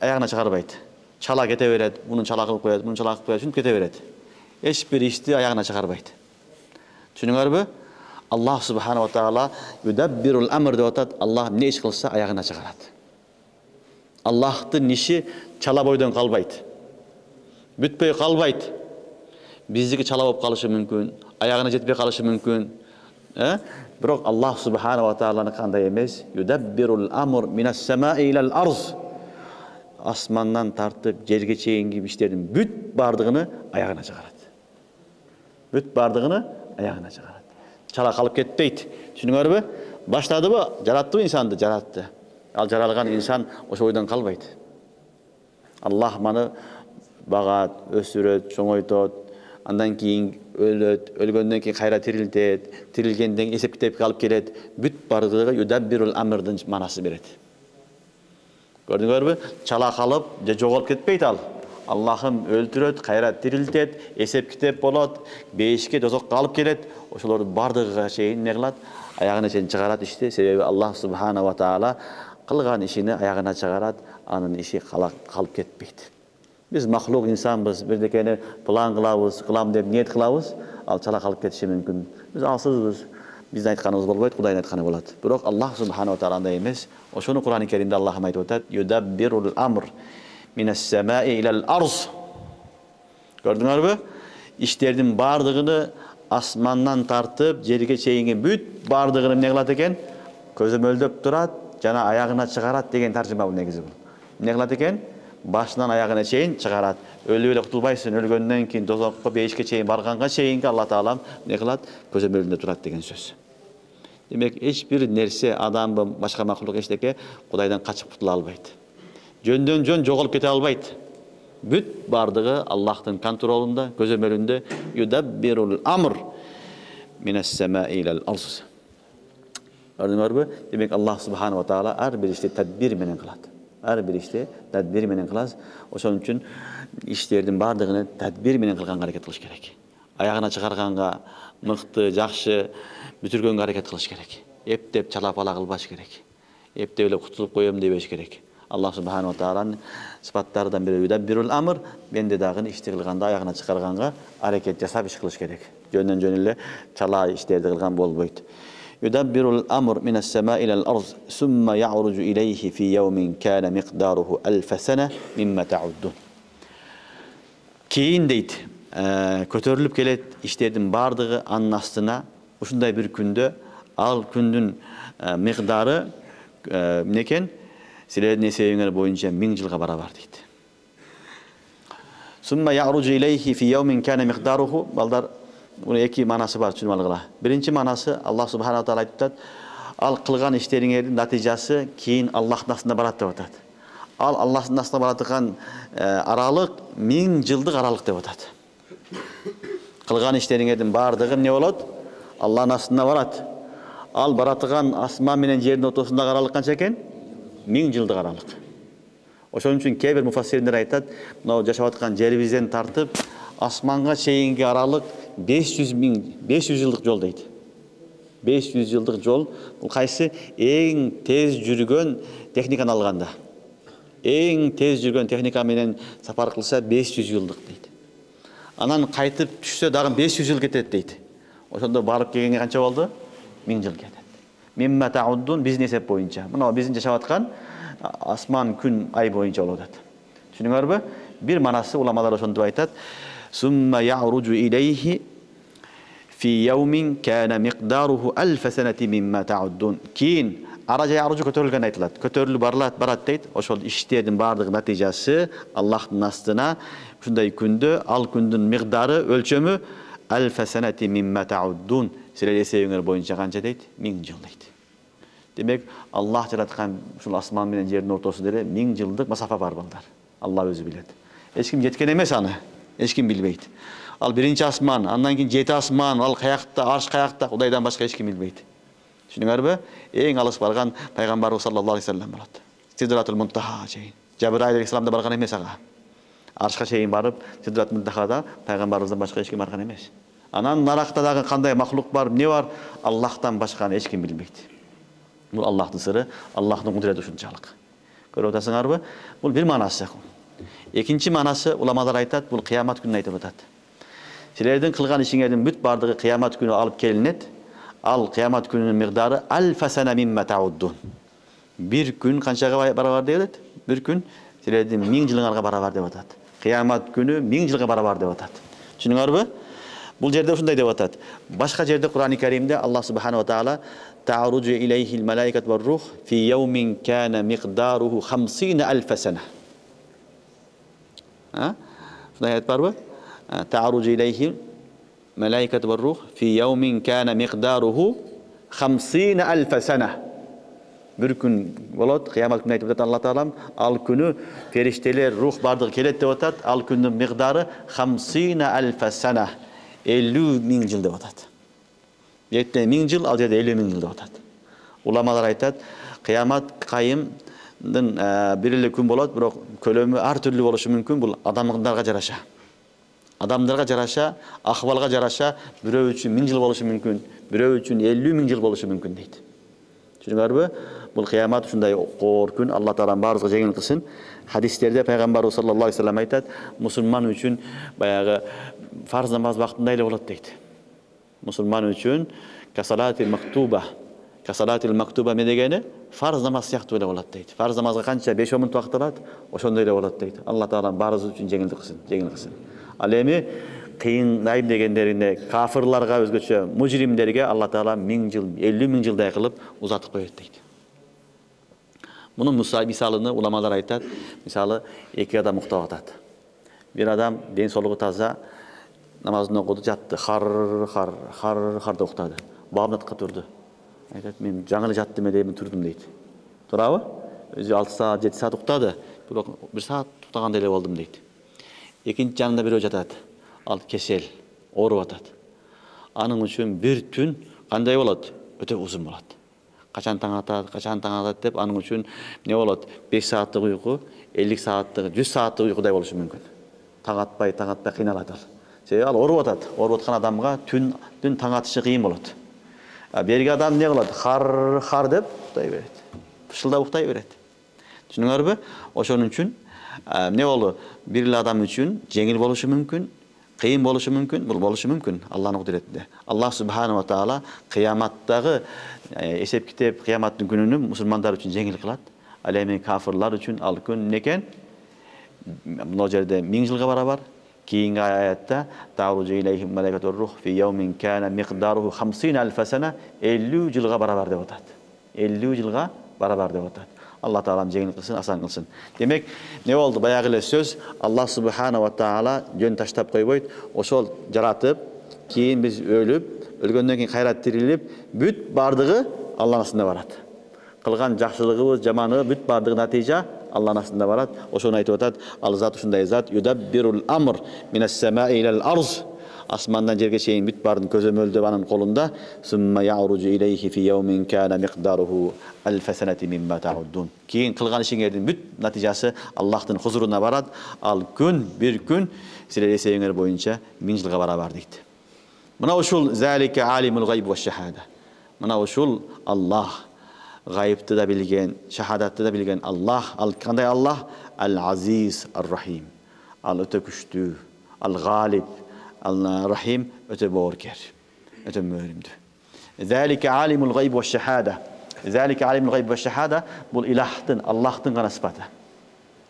ayağına çıkarbaydı. Çala kete beret, bunun çala kılıp koyat, bunun çala kılıp koyat, şunu kete beret. Hiçbir işti ayağına çıkarbaydı. Şunun Allah Subhanahu wa Taala yudabbirul amr dep atat. Allah ne iş kılsa ayağına çıkarat. Allah'ın işi çala boydan kalbaydı. Bütpey kalbaydı. Bizdeki çala bolup kalışı mümkün, ayağına jetpey kalışı mümkün. Biroq Allah Subhanahu wa Ta'ala'nın kanday emes. Yudabbirul amr minas semai ilal arz. Asmandan tartıp jerge çeyingi işlerin büt bardığını ayağına çıkarat. Büt bardığını ayağına çıkarat. Çala kalıp ketpeydi. Düşünüňärmi? Başladı mı? Jarattı mı insandı? Jarattı. Al jaralgan insan oşo oydan kalbaydı. Allah manı bagat, ösüröt, çoňoýtot, andan keyin ölöt, ölgönden keyin kayra tiriltet, tirilgenden esep kitep alıp kelet. Büt bardygy yudabbirul amrdyň manasy beret. Gördüňärmi? Çala kalıp, jogolup ketpeydi al. Allah'ım öldüröt, kayra tiriltet, esep kitep bolat, beşike dozok kalıp kelet. Oşolor bardygy şeyin ne kılat? Ayağına çen çıgarat işte. Sebebi Allah Subhanahu wa Taala kılgan işini ayağına çıgarat, anın işi kalıp ketpeydi. Biz mahluk insanbız, birdekeni plan kılabız, kılam dep niyet kılabız, al çala kalıp ketişi mümkün. Biz alsızbız, bizden aytkanımız bolbayt, Kudayın aytkany bolat. Biroq Allah Subhanahu wa Ta'ala'nda emes. Oşonu Kur'an-ı Kerim'de Allah'ım aytıp atat, yudabbirul amr minas semai ilal arz. Gördüňärmi? İşlerinin bardığını asmandan tartıp jerge çeyingi büt bardığını ne kılat eken? Közömöldöp turat, jana ayağına çıgarat degen tarjıma bu negizi bu. Ne kılat eken? başından ayağına çeyin çıgarat. Ölü kutulbaysın, ölgönden keyin dozokko beyişke çeyin barganга çeyinki Allah Taalam ne kılat? Көзөмөлүндө турат деген сөз. Demek hiçbir nerse adam başka mahluk eşteke Kudaydan kaçıp kutula albaydı. Жөндөн жөн жоголуp kete albaydı. Бүт бардыгы Аллахтын контролунда, көзөмөлүндө yudabbirul amr minas semai ilal arz. Gördüңөрбү? Demek Allah Subhanahu wa Taala her bir işte tedbir menen kılat. Her bir işte tedbir menen kılas. Oşon üчүн işlerдің бардыгыны tedbir menen kılганга hareket kılış gerek. Ayağına çıkarganga mıktı, jakşı бүтүргөнгө hareket kılış gerek. Eптеп çalap ala kılbaş gerek. Eптеп эле kutulup koyom debеш gerek. Allah Subhanahu wa Taala'nın sıfatlarından biri yudabbirul amr, bende dagını işti kılganda ayağına çıkarganga hareket jasap iş kılış gerek. Jönden jön ele çala işlerdi kılgan bolboyt. Yudabbirul amr minas semai ilal arz summa ya'ruju ilayhi fi yawmin kana miqdaruhu alf sene mimma ta'uddun. Keyin deyt, kötörülüp kelet işlerдің bardыгы anın astına ушундай bir күндө ал күндүн микдары мнекен силердин эсебиңер боюнча 1000 жылга барабар дейт. Summa ya'ruju ilayhi fi yawmin kana miqdaruhu balдар Bunun iki manası var düşünüp algıla. Birinci manası Allah Subhanahu wa Taala ayttat. Al kılgan işleriңердин natijası keyin Allah'ın aslında barat dep atat. Al Allah'ın aslında baratkan aralık 1000 жылдык aralık dep atat. Kılgan işleriңердин bardыгы ne bolot? Allah'ın aslında barat. Al baratkan asman menen жердин ортосундагы aralık kança eken? 1000 жылдык aralık. Oşon üчүн kebir mufassirler ayttat, mына жашап аткан жерибизден тартып asmanга чейинки aralık 500 жылдык жол дейт. 500 жылдык жол бул кайсы эң тез жүргөн техниканы алганда. Эң тез жүргөн техника менен сапар кылса 500 жылдык дейт. Анан кайтып түшсө дагы 500 жыл кетет дейт. Ошондо барып келгенге канча болду? 1000 жыл кетет. Мимма тауддун биздин эсеп боюнча. Мына биздин жашап аткан асман, күн, ай боюнча болуп атат. Түшүнүңөрбү? Бир манасы уламалар ошондо айтат. Summa ya'ruju ilayhi fi yawmin kana miqdaruhu alf sanati mimma ta'uddun. Keyin araja ya'ruju kötörülgen aytılат. Kötörülüp barat deyt. Oşol işlerдің bardыгы natijасы Allah'ın astına şunday күндө al күндүн miqdары ölçömü alf sanati mimma ta'uddun. Sizler esebiңер boyunca kança deyt? 1000 жыл deyt. Demek Allah jaratkan şul asman menen жердин ортосунда 1000 жылдык масафа бар балдар. Allah özü bilet. Hiç kim jetken emes аны. Hiç kim bilmeydi. Al birinci asman, andan keyin 7 asman, al kayakta, arş kayakta, Kudaydan başka hiç kim bilmeydi. Düşünüңөрбү? Eң alыс bargan Peygamberimiz sallallahu aleyhi ve sellem bolat. Sidratul Muntaha çeyin. Cebrail aleyhisselam da bargan emes aga. Arşka çeyin barıp Sidratul Muntaha'da Peygamberimizden başka hiç kim bargan emes. Anan narakta dagы kanday mahluk var, ne var? Allah'tan başka hiç kim bilmeydi. Bu Allah'ın sırrı, Allah'ın kudreti uşunçalık. Görüp otasыңарбы? Bu bir manası. Ekinci manası ulamalar aytat, bu kıyamet gününe aytып atat. Sizlerдің kılgan işiңердин бүт бардыгы kıyamet günü alıp gelinet. Al kıyamet gününün miqdarı alf sana mimma ta'uddun. Bir gün kançaga barabar deyet? Bir gün sizlerдің 1000 жылыңарга barabar dep atat. Kıyamet günü 1000 жылга barabar dep atat. Түшүнүңөрбү? Бул жерде ушундай деп атат. Башка жерде Кур'ан-ы Каримде Allah Subhanahu wa Taala ta'ruju ilayhi'l malaikatu var ruh fi yawmin kana miqdaruhu 50000 sene. Şuna ayet var mı? Ta'ruju ilayhi malaikatu var ruh fi yawmin kana miqdaruhu 50000 sene. Bir gün bolat kıyamet günü aytып Allah Taalam al günü ferişteler ruh bardığı kelet dep atat. Al günün miqdarı 50000 sene. 50.000 жыл деп атат. Жетте 1000 жыл, ал жерде 50.000 жыл деп атат. Уламалар айтат, кыямат кайымдын бир эле күн болот, бирок көлөмү ар түрлүү болушу мүмкүн. Бул адамдарга жараша. Адамдарга жараша, акыбалга жараша бирөө үчүн 1000 жыл болушу мүмкүн, бирөө үчүн 50.000 жыл болушу мүмкүн дейт. Түшүнүңөрбү? Бул кыямат ушундай коор күн, Алла Таалам баарыбызга жеңил кылсын. Хадистерде Пайгамбарыбыз саллаллаху алейхи ва саллям айтат, мусулман үчүн баягы farz namaz vaktinde ile olat deydi. Müslüman için kasalatil maktuba ne degeni? Farz namaz siyahtı ile olat deydi. Farz namazga kança 5-10 minut vaqt alat, oşonda ile olat deydi. Allah Taala barızı için jеңil kılsın. Al emi kıyındayım degenlerinde kafirlarga özgöçe mujrimlerge Allah Taala 1000 жыл, 50.000 жылдай kılıp uzatıp koyat deydi. Bunun misalını ulamalar aytат. Misалы, iki adam uktap atат. Bir adam den soluğu taza namazını okudu, жатты, har da uktады. Bağımdatқа тұрды. Айтат, мен жаңылы жаттым деймін, тұрдым дейді. Тұрабы? Өзі 6 saat, 7 saat uktады. Bir saat uktagандай эле болдум дейді. Экинчи жанында бирөө жатат. Ал кесел, ооруп атат. Анын үчүн bir түн кандай болот? Өтө узун болот. Качан таң атат деп, анын үчүн не болот? 5 сааттык уйку, 50 сааттык, 100 сааттык уйкудай болушу мүмкүн. Таң атпай кыйналат ал. Себеби ал ооруп атат. Ооруп аткан адамга түн таң атышы кыйын болот. Берги адам не кылат? Хар деп ukтай берет. Пышылдап ukтай берет. Түшүнүңөрбү? Ошонун үчүн не болду? Бир эле адам үчүн жеңил болушу мүмкүн, кыйын болушу мүмкүн, бул болушу мүмкүн Аллахнын кудуретинде. Аллах субханаху ва таала кыяматтагы эсеп китеп кыяматтын күнүнү мусулмандар үчүн жеңил кылат. Ал эми кафирлар үчүн ал күн некен? Бул жерде 1000 жылга барабар. Kiyingi ayette "Ta'rucu ileyhim meleketür ruh fi yevmin kana miqdaruhu 50.000 sene 50 yılga beraber de otat. 50 yılga beraber de otat. Allah Teala'm jengil kılsın, asan kılsın. Demek ne oldu? Bayağılı söz Allah Subhanahu wa Taala jön taştap koyboyt. Oşol jaratıp, keyin biz ölgöndөн keyin kayrat tirilip, büt bardığı Allah'ın aslında barat. Kılgan jakşılыгыбыз, жаманыбыз büt bardığı natija Allah'ın aslında varat. Oşonu aytып atat. Al zat uşunday zat. Yudabbirul amr minas semai ilal arz. Asmandan jerge çeyin büt bardın közömöldü anın kolunda. Summa ya'rucu ileyhi fi yevmin kana miqdaruhu alf seneti mimma ta'uddun. Keyin kılgan işiңердин büt natijası Allah'ın huzuruna varat. Al bir gün sizler eseğiңер boyunca 1000 жылга barabar deydi. Mına uşul zalike alimul gayb ve şehade. Mına uşul Allah gayipti da bilgen, şehadatты da bilgen Allah, al kanday Allah, al-aziz, al-rahim, al öte güçlü, al-galip, al-rahim, öte boğurker, öte mühürümdü. Zalike alimul gayb ve şehade. Zalike alimul gayb ve şehade, bul ilahtın, Allah'tın kana sıfatı.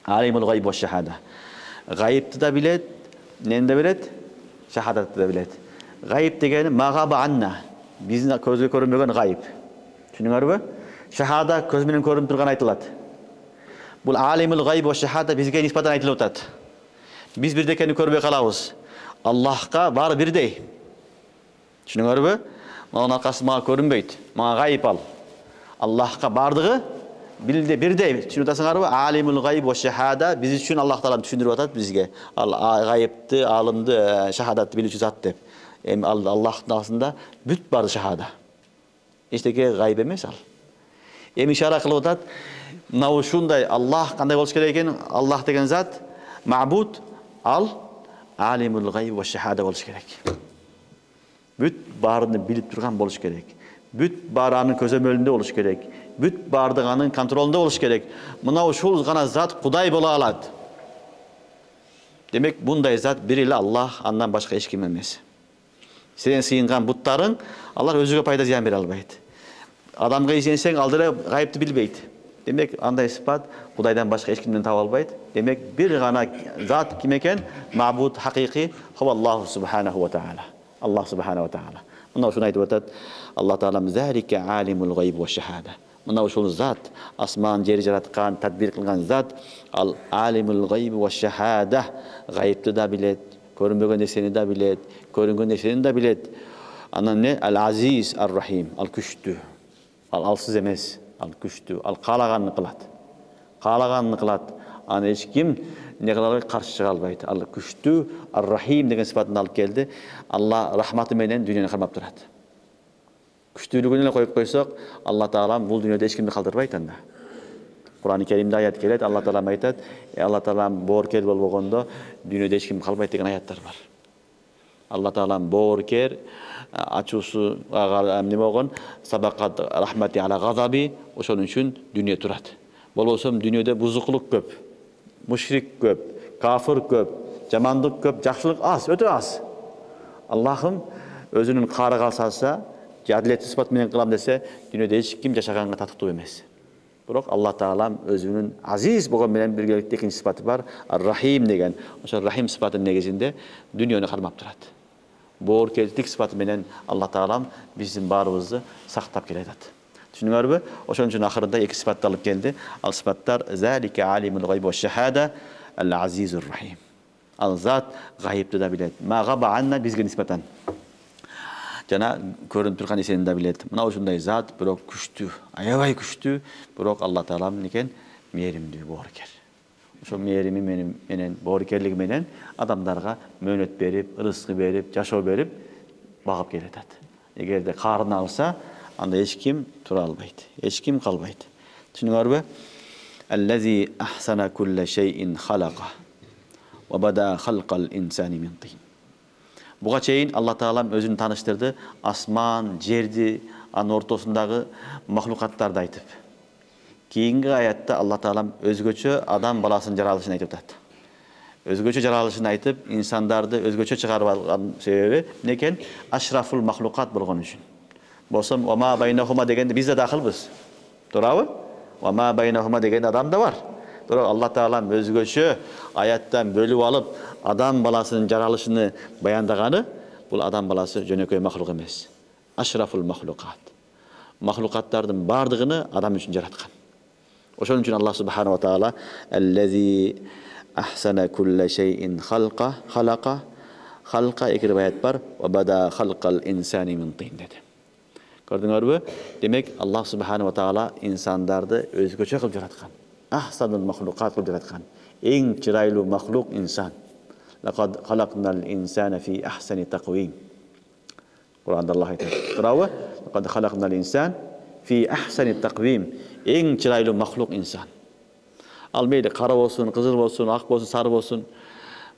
Alimul gayb ve şehade. Gayipti da bilet, nende bilet? Şehadatты da bilet. Gayip degeni mağaba anna, bizin közü görünmegen gayip. Düşünüңөрбү? Şahada көз менен көрүнүп турган айтылат. Бул алимул гайб ва шахада бизге нисбатан айтылып атат. Биз бирдекени көрбөй калабыз. Аллахка баары бирдей. Түшүнүңөрбү? Мага аркасы мага көрүнбөйт. Мага гайып ал. Аллахка бардыгы бирдей. Түшүнүп атасыңарбы? Алимул гайб ва шахада биз үчүн Аллах таалам түшүндүрүп атат бизге. Ал гайыпты, алымды, шахадатты билүүчү зат деп. Эми Аллахтын арасында бүт бар шахада. Эчтеке гайып эмес ал. Эми ишара кылып атат. Мына ушундай Аллах кандай болуш керек экен? Аллах деген зат мабуд ал алимул гайб ва шахада болуш керек. Бүт баарыны билип турган болуш керек. Бүт баары анын көзөмөлүндө болуш керек. Бүт баардыгы анын контролунда болуш керек. Мына ушул гана зат Кудай боло алат. Демек бундай зат бир эле Аллах, андан башка эч ким эмес. Сен сыйынган буттарың Аллах өзүгө пайда зыян бере албайт. Адамга ишенсең алдыра гайыпты билбейт. Демек андай сыпат Кудайдан башка эч кимден таба албайт. Демек бир гана зат ким экен? Мабуд хакыйкый Аллах субханаху ва таала. Аллах субханаху ва таала. Мына ушуну айтып атат. Аллах таалам залика алимул гайб ва шахада. Мына ушул зат, асман жер жараткан, тадбир кылган зат, ал алимул гайб ва шахада. Гайыпты да билет, көрүнбөгөн нерсени да билет, көрүнгөн нерсени да билет. Анан не? Ал-азиз, ар-рахим, ал күчтүү. Ал алсыз эмес, ал күчтүү, ал каалаганын кылат. Каалаганын кылат. Аны эч ким не кыла каршы чыга албайт. Ал күчтүү, ар-рахим деген сыпатын алып келди. Алла рахматы менен дүйнөнү кармап турат. Күчтүүлүгүн эле коюп койсок, Алла Таалам бул дүйнөдө эч кимди калтырбайт анда. Кур'ан-ы Керимде аят келет, Алла Таалам айтат, Алла Таалам бооркер болбогондо дүйнөдө эч ким калбайт деген аяттар бар. Алла Таалам бооркер, ачуусу эмне болгон, сабакат рахмати ала газаби, ошон үчүн дүйнө турат. Болбосо дүйнөдө бузукулук көп, мушрик көп, кафир көп, жамандык көп, жакшылык аз, өтө аз. Аллахым өзүнүн каарыга салса, адилеттүү сыпат менен кылам десе, дүйнөдө эч ким жашаганга татыктуу эмес. Бирок Алла Таалам өзүнүн азиз болгон менен биргеликте экинчи сыпаты бар, ар-рахим деген. Ошо рахим сыпатынын негизинде дүйнөнү кармап турат. Бооркелдик сыпаты менен Алла Таалам биздин баарыбызды сактап келе атат. Düşünüңөрбү? Ошон үчүн акырында эки сыпатты алып келди. Ал сыпаттар залика алимул гайб ва шахада ал-азизур рахим. Ал зат гайыпты да билет. Магаба анна бизге нисбатан. Жана көрүнүп турган нерсени да билет. Мына ушундай зат, бирок күчтүү, аябай күчтүү, бирок Алла Таала экен мээримдүү боорукер. Ошо мээрими менен боорукерлиги менен адамдарга мөөнөт берип, рызкы берип, жашоо берип багып келатат. Эгерде каарына алса, анда эч ким тура албайт, эч ким калбайт. Түшүнүңөрбү? Аллази ахсана кулла шейин халака ва бада халкал инсани мин тин. Буга чейин Алла Таалам өзүн тааныштырды, асман, жерди, анын ортосундагы махлукаттарды айтып. Кийинки аятта Алла Таалам өзгөчө адам баласынын жаралышын айтып атат. Өзгөчө жаралышын айтып, инсандарды өзгөчө чыгарып алган себеби некен? Ашрафул махлукат болгон үчүн. Болсом, вама байнахума дегенде биз да дакылбыз. Туурабы? Вама байнахума деген адам да бар. Бирок Алла Таалам өзгөчө аяттан бөлүп алып, адам баласынын жаралышын баяндаганы, бул адам баласы жөнөкөй махлук эмес. Ашрафул махлукат. Махлукаттардын бардыгын адам үчүн жараткан. Ошон үчүн Аллах субханаху ва таала аллази ахсана кулла шейин халака эки риваят бар, ва бада халкал инсани мин тин деди. Көрдүңөрбү? Демек Аллах субханаху ва таала инсандарды өзгөчө кылып жараткан. Ахсанул махлукат кылып жараткан. Эң чырайлуу махлук инсан. Лакад халакнал инсана фи ахсани тaqвим. Куранда Аллах айтат. Туурабы? Лакад халакнал инсан фи ахсани тaqвим. Эң чырайлуу махлук инсан. Ал мейли кара болсун, кызыл болсун, ак болсун, сары болсун,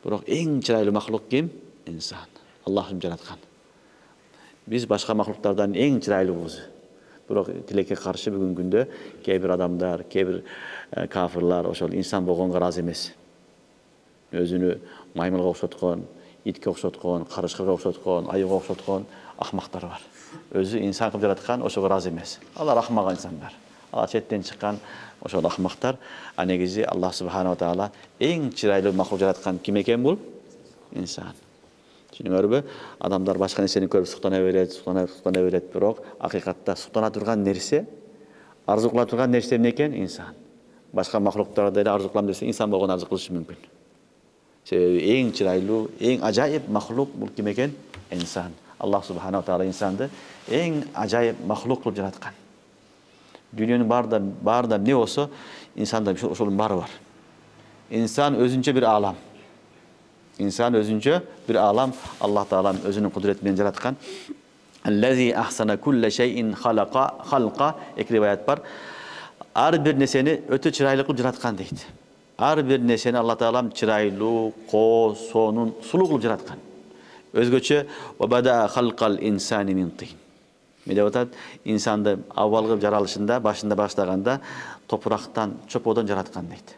бирок эң чырайлуу махлук ким? Инсан. Аллах жараткан. Биз башка махлуктардан эң чырайлуубуз. Бирок тилекке каршы бүгүнкү күндө кээ бир адамдар, кээ бир кафирлар ошол инсан болгонго ыраазы эмес. Өзүнү маймылга окшоткон, итке окшоткон, карышкырга окшоткон, аюуга окшоткон акмактар бар. Өзү инсан кылып жараткан ошого ыраазы эмес. Алар акмак инсандар. Алар четтен чыккан ошол акмактар. А негизи Аллах субханаху ва таала эң чырайлуу махлук жараткан ким экен бул? Инсан. Түшүнүңөрбү? Адамдар башка нерсени көрүп суктана берет, бирок акыйкатта суктана турган нерсе, арзу кыла турган нерсе эмне экен? Инсан. Башка махлуктарды эле арзу кылам десе, инсан болгон арзу кылышы мүмкүн. Себеби эң чырайлуу, эң ажайып махлук бул ким экен? Инсан. Аллах субханаху ва таала инсанды эң ажайып махлук кылып жараткан. Дүйнөнүн баарында эмне болсо, инсанда ошонун баары бар. Инсан өзүнчө бир аалам. İnsan özünce bir alam, Allah Teala özünün kudretinden yaratkan. Allazi ahsana kulle şeyin halqa iki rivayet var. Ar bir neseni öte çıraylı kılıp yaratkan deydi. Ar bir neseni Allah Teala çıraylı, sonun sulu kılıp yaratkan. Özgöçe ve bada halqal insani min tin. Medevatat insanda avvalgı jaralışında başında başlaganda topraktan, çöpodan yaratkan deydi.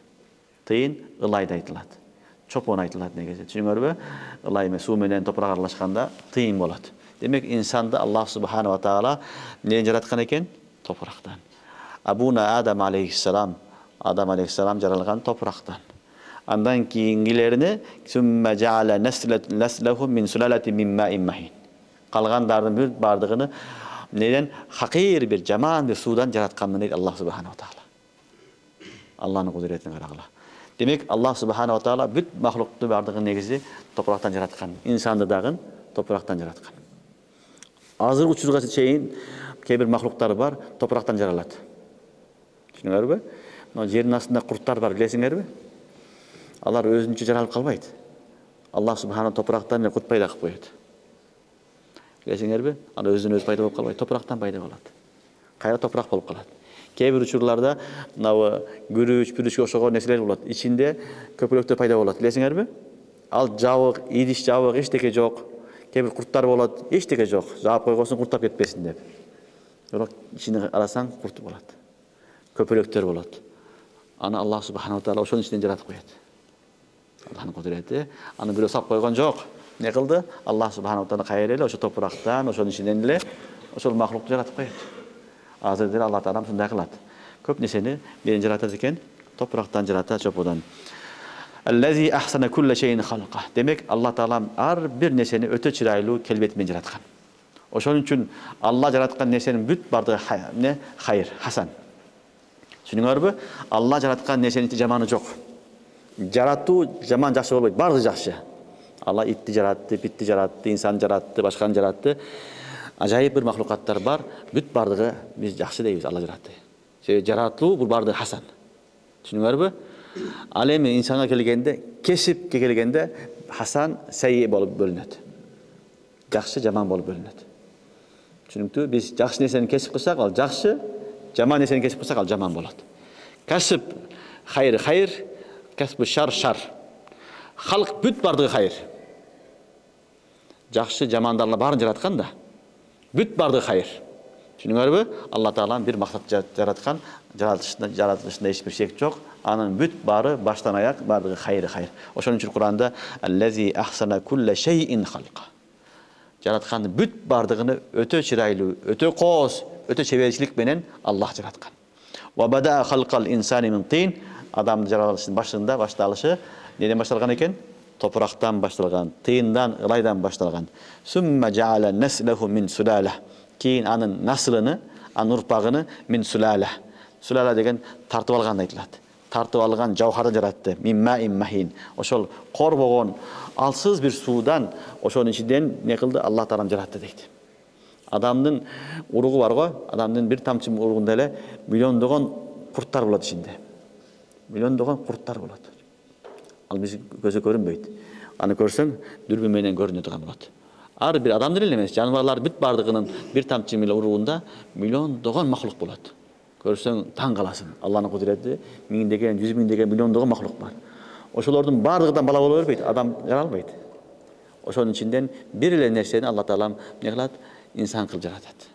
Tin ılayda aytıladi. Çopon aytılат негизи. Түшүнүңөрбү? Ылай эмес суу менен топурак аралашканда тыйын болот. Демек инсанды Аллах субханаху ва таала эмнеден жараткан экен? Топурактан. Абуна Адам алейхиссалам, Адам алейхиссалам жаралган топурактан. Андан кийингилерини сумма жаала наслаху мин сулалати мин маин махин. Калгандардын бүт бардыгын эмнеден? Хакир бир жаман бир суудан жараткан дейт Аллах субханаху ва таала. Аллахнын кудретине карагыла. Demek Allah subhanahu wa ta'ala büt mahluktu bardığın negizi topraktan yaratkan. İnsandı dağın topraktan yaratkan. Azır uçurgası çeyin kebir mahluklar var topraktan yaralat. Düşünüyor mu? Yerin aslında kurtlar var bilesiniz mi? Allah özünce yaralıp kalmaydı. Allah subhanahu topraktan kurt payda kılıp koydu. Bilesiniz mi? Allah özünün öz payda olup kalmaydı. Topraktan payda oladı. Kayra toprak olup kaladı. Kebir uçurlarda gürüç, pürüçke okşogon nesiler bolot. İçinde köpülöktөр payda bolot. Bilesиңер mi? Al jabık, idiş jabık eçteke jok. Kebir kurtlar bolot, eçteke jok. Jabıp koygosun kurtap ketpesin dep. Bирок içini arasan kurt bolot. Köpülöktör bolot. Ana Allah subhanahu wa taala ошонун içinden jaratıp koyat. Allah'ın kudreti. Anı biri sap koygon jok. Ne kıldı? Allah subhanahu wa taala kayır ele, oşo topraktan, oşonun içinden ele, oşol mahluktu jaratıp koyat. Hazırdır Allah Teala şunday kılat. Köp neseni birinci jaratat eken topraktan jarata çöpodan. Allazi ahsana kulle şeyin halqa. Demek Allah Teala ar bir neseni öte çıraylı kelbet men jaratkan. Ошон үчүн Алла жараткан нерсенин бүт бардыгы хайыр, хасан. Түшүнүңөрбү? Алла жараткан нерсенин жаманы жок. Жаратуу жаман жакшы болбойт, бардыгы жакшы. Алла итти жаратты, битти жаратты, инсан жаратты, башканы жаратты. Ажайып бир махлукаттар бар, бүт бардыгы биз жакшы дейбиз, Алла жаратты. Жаратуу бул бардыгы хасан. Түшүнүңөрбү? Ал эми инсанга келгенде, кесипке келгенде хасан, сайи болуп бөлүнөт. Жакшы, жаман болуп бөлүнөт. Түшүнүктүү? Биз жакшы нерсени кесип кылсак, ал жакшы, жаман нерсени кесип кылсак, ал жаман болот. Касып хайыр, хайыр, касып шар, шар. Халк бүт бардыгы хайыр. Жакшы, жамандарлар баарын жараткан да. Бүт бардыгы хайыр. Түшүнүңөрбү? Алла Таалам бир максат жараткан, жаратылышында эч бир шек жок. Анын бүт бары баштан аяк бардыгы хайыр, хайыр. Ошон үчүн Кур'анда аллази ахсана кулла шайин халqa. Жараткан бүт бардыгыны өтө чырайлуу, өтө кооз, өтө чеберчилик менен Аллах жараткан. Ва бада халqal insani min tin. Адамды жаралышын башталышы неден башталган экен? Топурактан башталган, тыйындан, ылайдан башталган. Сумма жаала наслаху мин сулала. Кийин анын наслыны, анын урпагыны мин сулала. Сулала деген тартып алган айтылат. Тартып алган жауһардан жаратты. Мин маин махин. Ошол кор болгон алсыз бир суудан ошонун ичинен не кылды? Алла Таалам жаратты дейт. Адамдын уругу бар го, адамдын бир тамчы уругунда эле миллиондогон курттар болот ичинде. Миллиондогон курттар болот. Ал биз көзгө көрүнбөйт. Аны көрсөң дүрбү менен көрүнө турган болот. Ар бир адамдын эле эмес, жаныбарлар бүт бардыгынын бир тамчы уругунда миллиондогон махлук болот. Көрсөң таң каласың. Алланын кудурети миңдеген, жүз миңдеген, миллиондогон махлук бар. Ошолордун бардыгынан бала боло бербейт, адам жаралбайт. Ошонун ичинден бир эле нерсени Алла Таалам не кылат? Инсан кылып жаратат.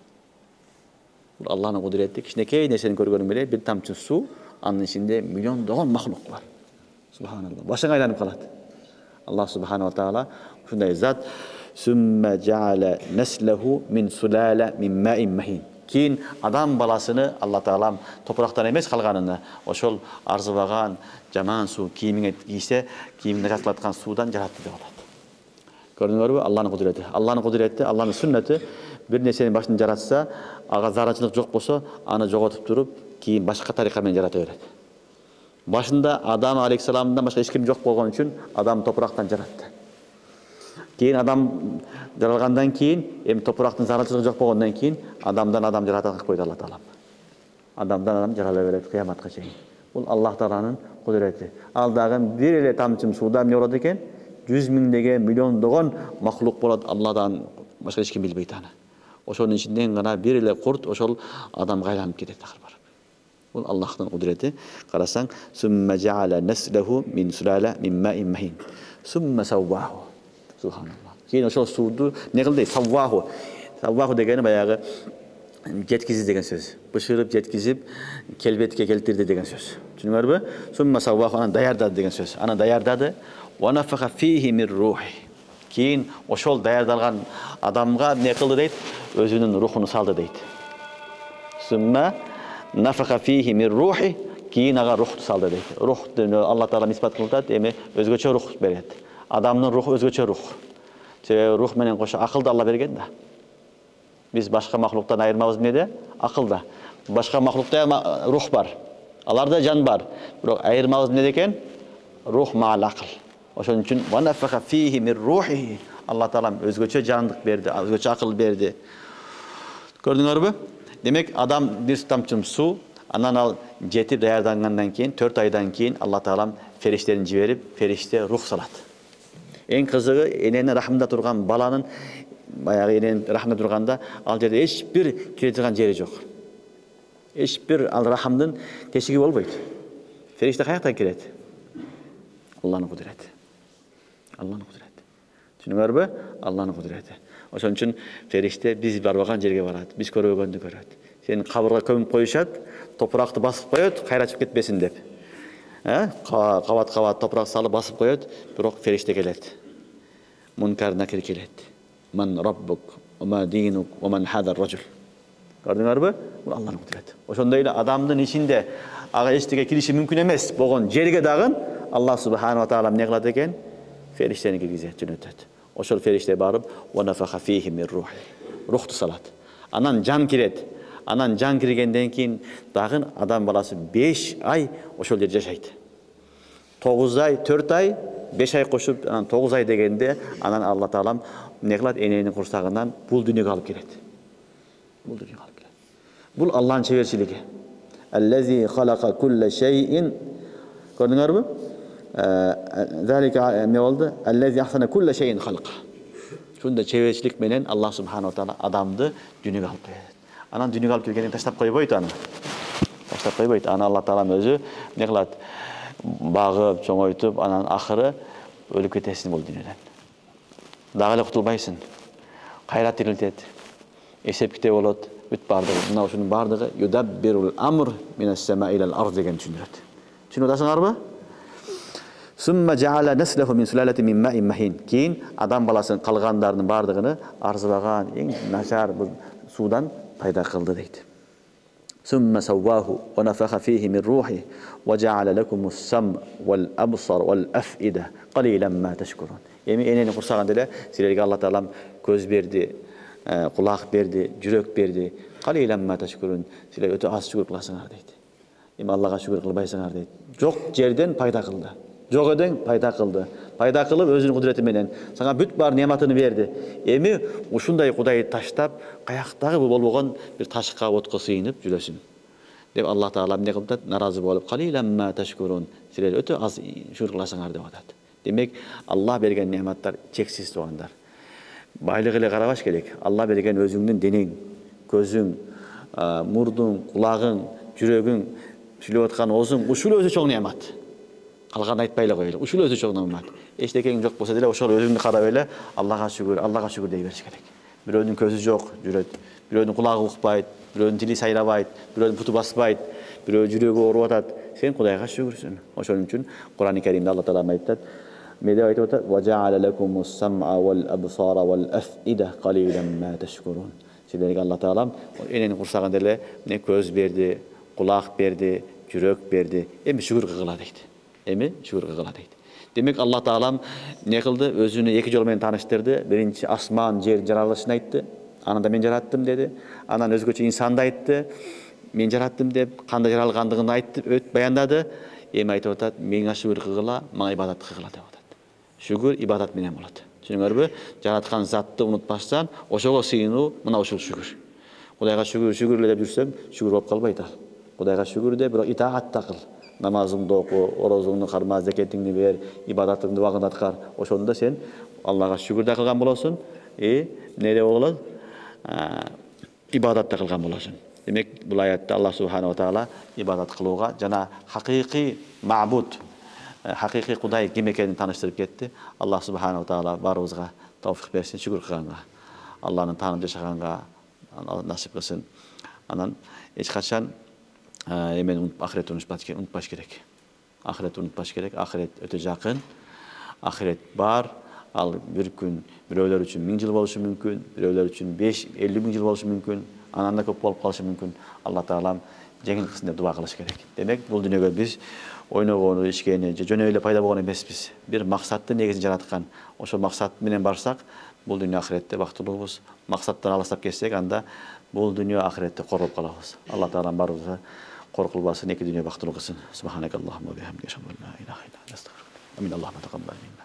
Бул Алланын кудурети, кичинекей нерсени көргөнүң менен бир тамчы суу, анын ичинде миллиондогон махлук бар. Субханалла. Башың айланып калат. Аллах субханала таала ушундай зат. Сумма жаала наслаху мин сулала мин маин махин. Кийин адам баласыны Алла Таалам топурактан эмес калганына, ошол арзыбаган жаман суу кийимиңе кийсе, кийимиңе жаткылаткан суудан жаратты деп атат. Көрдүңөрбү? Алланын кудурети. Алланын кудурети, Алланын сүннөтү бир нерсени башын жаратса, ага зарарчылык жок болсо, аны жоготуп туруп, кийин башка тарикка менен жарата берет. Башында Адам алейхиссаламдан башка эч ким жок болгон үчүн адам топурактан жаратты. Кийин адам жаралгандан кийин, эми топурактын зарарчылыгы жок болгондон кийин адамдан адам жаратат койду Алла Таалам. Адамдан адам жарала берет кыяматка чейин. Бул Аллах Тааланын кудурети. Ал дагы бир эле тамчы сууда эмне болот экен? 100 миңдеген, миллиондогон махлук болот. Алладан башка эч ким билбейт аны. Ошонун ичинен гана бир эле курт ошол адамга айланып кетет акыр барып. Бул Аллахтын кудурети. Карасаң, сумма жаала наслаху мин сулала мин маин махин. Сумма савваху. Субханалла. Кийин ошол сууду не кылды? Савваху. Савваху дегени баягы жеткизи деген сөз. Бышырып жеткизип, келбетке келтирди деген сөз. Түшүнүңөрбү? Сумма савваху аны даярдады деген сөз. Аны даярдады. Ва нафаха фихи мир рухи. Кийин ошол даярдалган адамга не кылды дейт? Өзүнүн рухуну салды дейт. Сумма нафаха фихи мир рухи. Кийин ага рухту салды дейт. Рухту Алла Таала исбат кылат, эми өзгөчө рух берет. Адамдын руху өзгөчө рух. Рух менен кошо акылды Алла берген да. Биз башка махлуктан айырмабыз эмнеде? Акылда. Башка махлукта рух бар. Аларда жан бар. Бирок айырмабыз эмнеде экен? Рух маал акыл. Ошон үчүн ва нафаха фихи мир рухи. Алла Таалам өзгөчө жандык берди, өзгөчө акыл берди. Көрдүңөрбү? Демек адам бир тамчы суу, анан ал жетип даярдангандан кийин 4 айдан кийин Алла Таалам фериштерин жиберип, фериште рух салат. Эң кызыгы эненин рахмында турган баланын баягы эненин рахмында турганда ал жерде эч бир кире турган жери жок. Эч бир ал рахмдын тешиги болбойт. Фериште каяктан кирет? Алланын кудурети. Алланын кудурети. Түшүнүңөрбү? Алланын кудурети. Ошон үчүн фериште биз барбаган жерге барат, биз көрбөгөндү көрөт. Сени кабырга көмүп коюшат, топуракты басып коет, кайрачып кетпесин деп. Кабат топурак салып басып коет, бирок фериште келет. Мункар накир келет. Ман раббук, ма динук, ман хадар ражул. Көрдүңөрбү? Бул Алланын кудурети. Ошондой эле адамдын ичинде ага эчтеге кириши мүмкүн эмес болгон жерге дагы Аллах субханала таала эмне кылат экен? Фериштени киргизет, жөнөтөт. Ошол фериште барып, ва нафаха фихи мир рухи. рухту салат. Анан жан кирет. Анан жан киргенден кийин дагы адам баласы 5 ай ошол жерде жашайт. 9 ай, 4 ай, 5 ай кошуп, анан 9 ай дегенде анан Алла Таалам не кылат? Эненин курсагынан бул дүйнөгө алып келет. Бул дүйнөгө алып келет. Бул Аллахтын чеберчилиги. Аллази халака кулла шейин. Көрдүңөрбү? Залика не болду? Аллази ахсана кулла шейин халка. Шунда чеберчилик менен Аллах субханаху таала адамды дүйнөгө алып келет. Анан дүйнөгө алып келгенин таштап койбойт аны. Таштап койбойт. Аны Алла Таалам өзү не кылат? Багып, чоңойтуп, анан ахыры өлүп кетесиң бул дүйнөдөн. Дагы эле кутулбайсың. Кайра тирилтет. Эсеп китеп болот. Бүт бардыгы. Мына ушунун бардыгы юдаббирул амр минас самаи илал ард деген түшүндүрөт. Түшүнүп атасыңарбы? Сумма жаала наслаху мин сулалати мин маин махин. Кийин адам баласынын калгандарынын бардыгыны арзыбаган, эң начар судан пайда кылды дейт. Сумма савваху ва нафаха фихи мин рухи ва жаала лакумус сам вал абсар вал афида қалилан ма ташкурун. Эми энени курсаганда эле силерге Алла Таалам көз берди, кулак берди, жүрөк берди. Қалилан ма ташкурун. Силер өтө аз шүгүр кыласыңар дейт. Эми Аллага шүгүр кылбайсыңар дейт. Жок жерден пайда кылды. Жок эден пайда кылды. Пайда кылып өзүнүн кудурети менен сага бүт бар нематыны берди. Эми ушундай Кудайды таштап, каяктагы болбогон бир ташка отко сыйынып жүрөсүң. Деп Алла Таала эмне кылды? Наразы болуп, "Қалилан ма ташкурун." Силер өтө аз шүгүр кыласыңар деп атат. Демек, Алла берген нематтар чексиз тугандар. Байлык эле карабаш керек. Алла берген өзүңдүн денең, көзүң, мурдуң, кулагың, жүрөгүң, сүйлөп аткан оозуң, ушул өзү чоң немат. Калган айтпай эле коелу. Ушул өзү чоң немат. Эчтекең жок болсо деле ошол өзүңдү карап эле Аллага шүгүр дей бериш керек. Бирөөнүн көзү жок, жүрөт. Бирөөнүн кулагы укпайт, бирөөнүн тили сайрабайт, бирөөнүн путу баспайт, бирөө жүрөгү ооруп атат. Сен Кудайга шүгүрсүн. Ошон үчүн Кур'ан-ы Каримде Алла Таала айтат: "Меде айтып атат: "Ва жаала лакумус сам'a вал абсара вал афида қалилан ма ташкурун." Силерге Алла Таалам энени курсаганда эле не көз берди, кулак берди, жүрөк берди. Эми шүгүр кыгыла дейт. Демек Алла Таалам не кылды? Өзүнү эки жол менен тааныштырды. Биринчи асман, жер жаралышын айтты. Анан да мен жараттым деди. Анан өзгөчө инсанды айтты. Мен жараттым деп, кандай жаралгандыгын айтып, баяндады. Эми айтып атат: "Меңе шүгүр кыгыла, мага ибадат кыгыла" деп атат. Шүгүр ибадат менен болот. Түшүнүңөрбү? Жараткан затты унутпастан, ошого сыйынуу мына ушул шүгүр. Кудайга шүгүр эле деп жүрсөң, шүгүр болуп калбайт ал. Кудайга шүгүр де, бирок итаат да кыл. Намазыңды оку, орозуңду карма, закетиңди бер, ибадатыңды убагында аткар. Ошондо сен Аллага шүгүр да кылган болосуң, эмне болот? Ибадат да кылган болосуң. Демек, бул аятта Аллах субханаху таала ибадат кылууга жана хакыйкый маъбуд, хакыйкый Кудай ким экенин тааныштырып кетти. Аллах субханаху таала баарыбызга тауфик берсин, шүгүр кылганга, Алланын таанып жашаганга насип кылсын. Анан эч качан эмени ахиретти унутпаш керек. Ахиретти унутпаш керек. Ахирет өтө жакын. Ахирет бар. Ал бир күн бирөөлөр үчүн 1000 жыл болушу мүмкүн, бирөөлөр үчүн 5-50 миң жыл болушу мүмкүн, анан да көп болуп калышы мүмкүн. Алла Таалам жеңил кылсын деп дуа кылыш керек. Демек, бул дүйнөгө биз ойногону, ишкени, жөнөй эле пайда болгон эмеспиз. Бир максатты негизин жараткан. Ошол максат менен барсак, бул дүйнө ахиретте бактылуубуз. Максаттан алыстап кетсек, анда бул дүйнө ахиретте королуп калабыз. Алла Таалам баарыбызга кор кылбасын, эки дүйнө бактылуу кылсын. Субханакаллахумма ва бихамдика, ашхаду ан ла илаха илля анта, астагфирука. Амин. Аллахумма тaqabbal minna.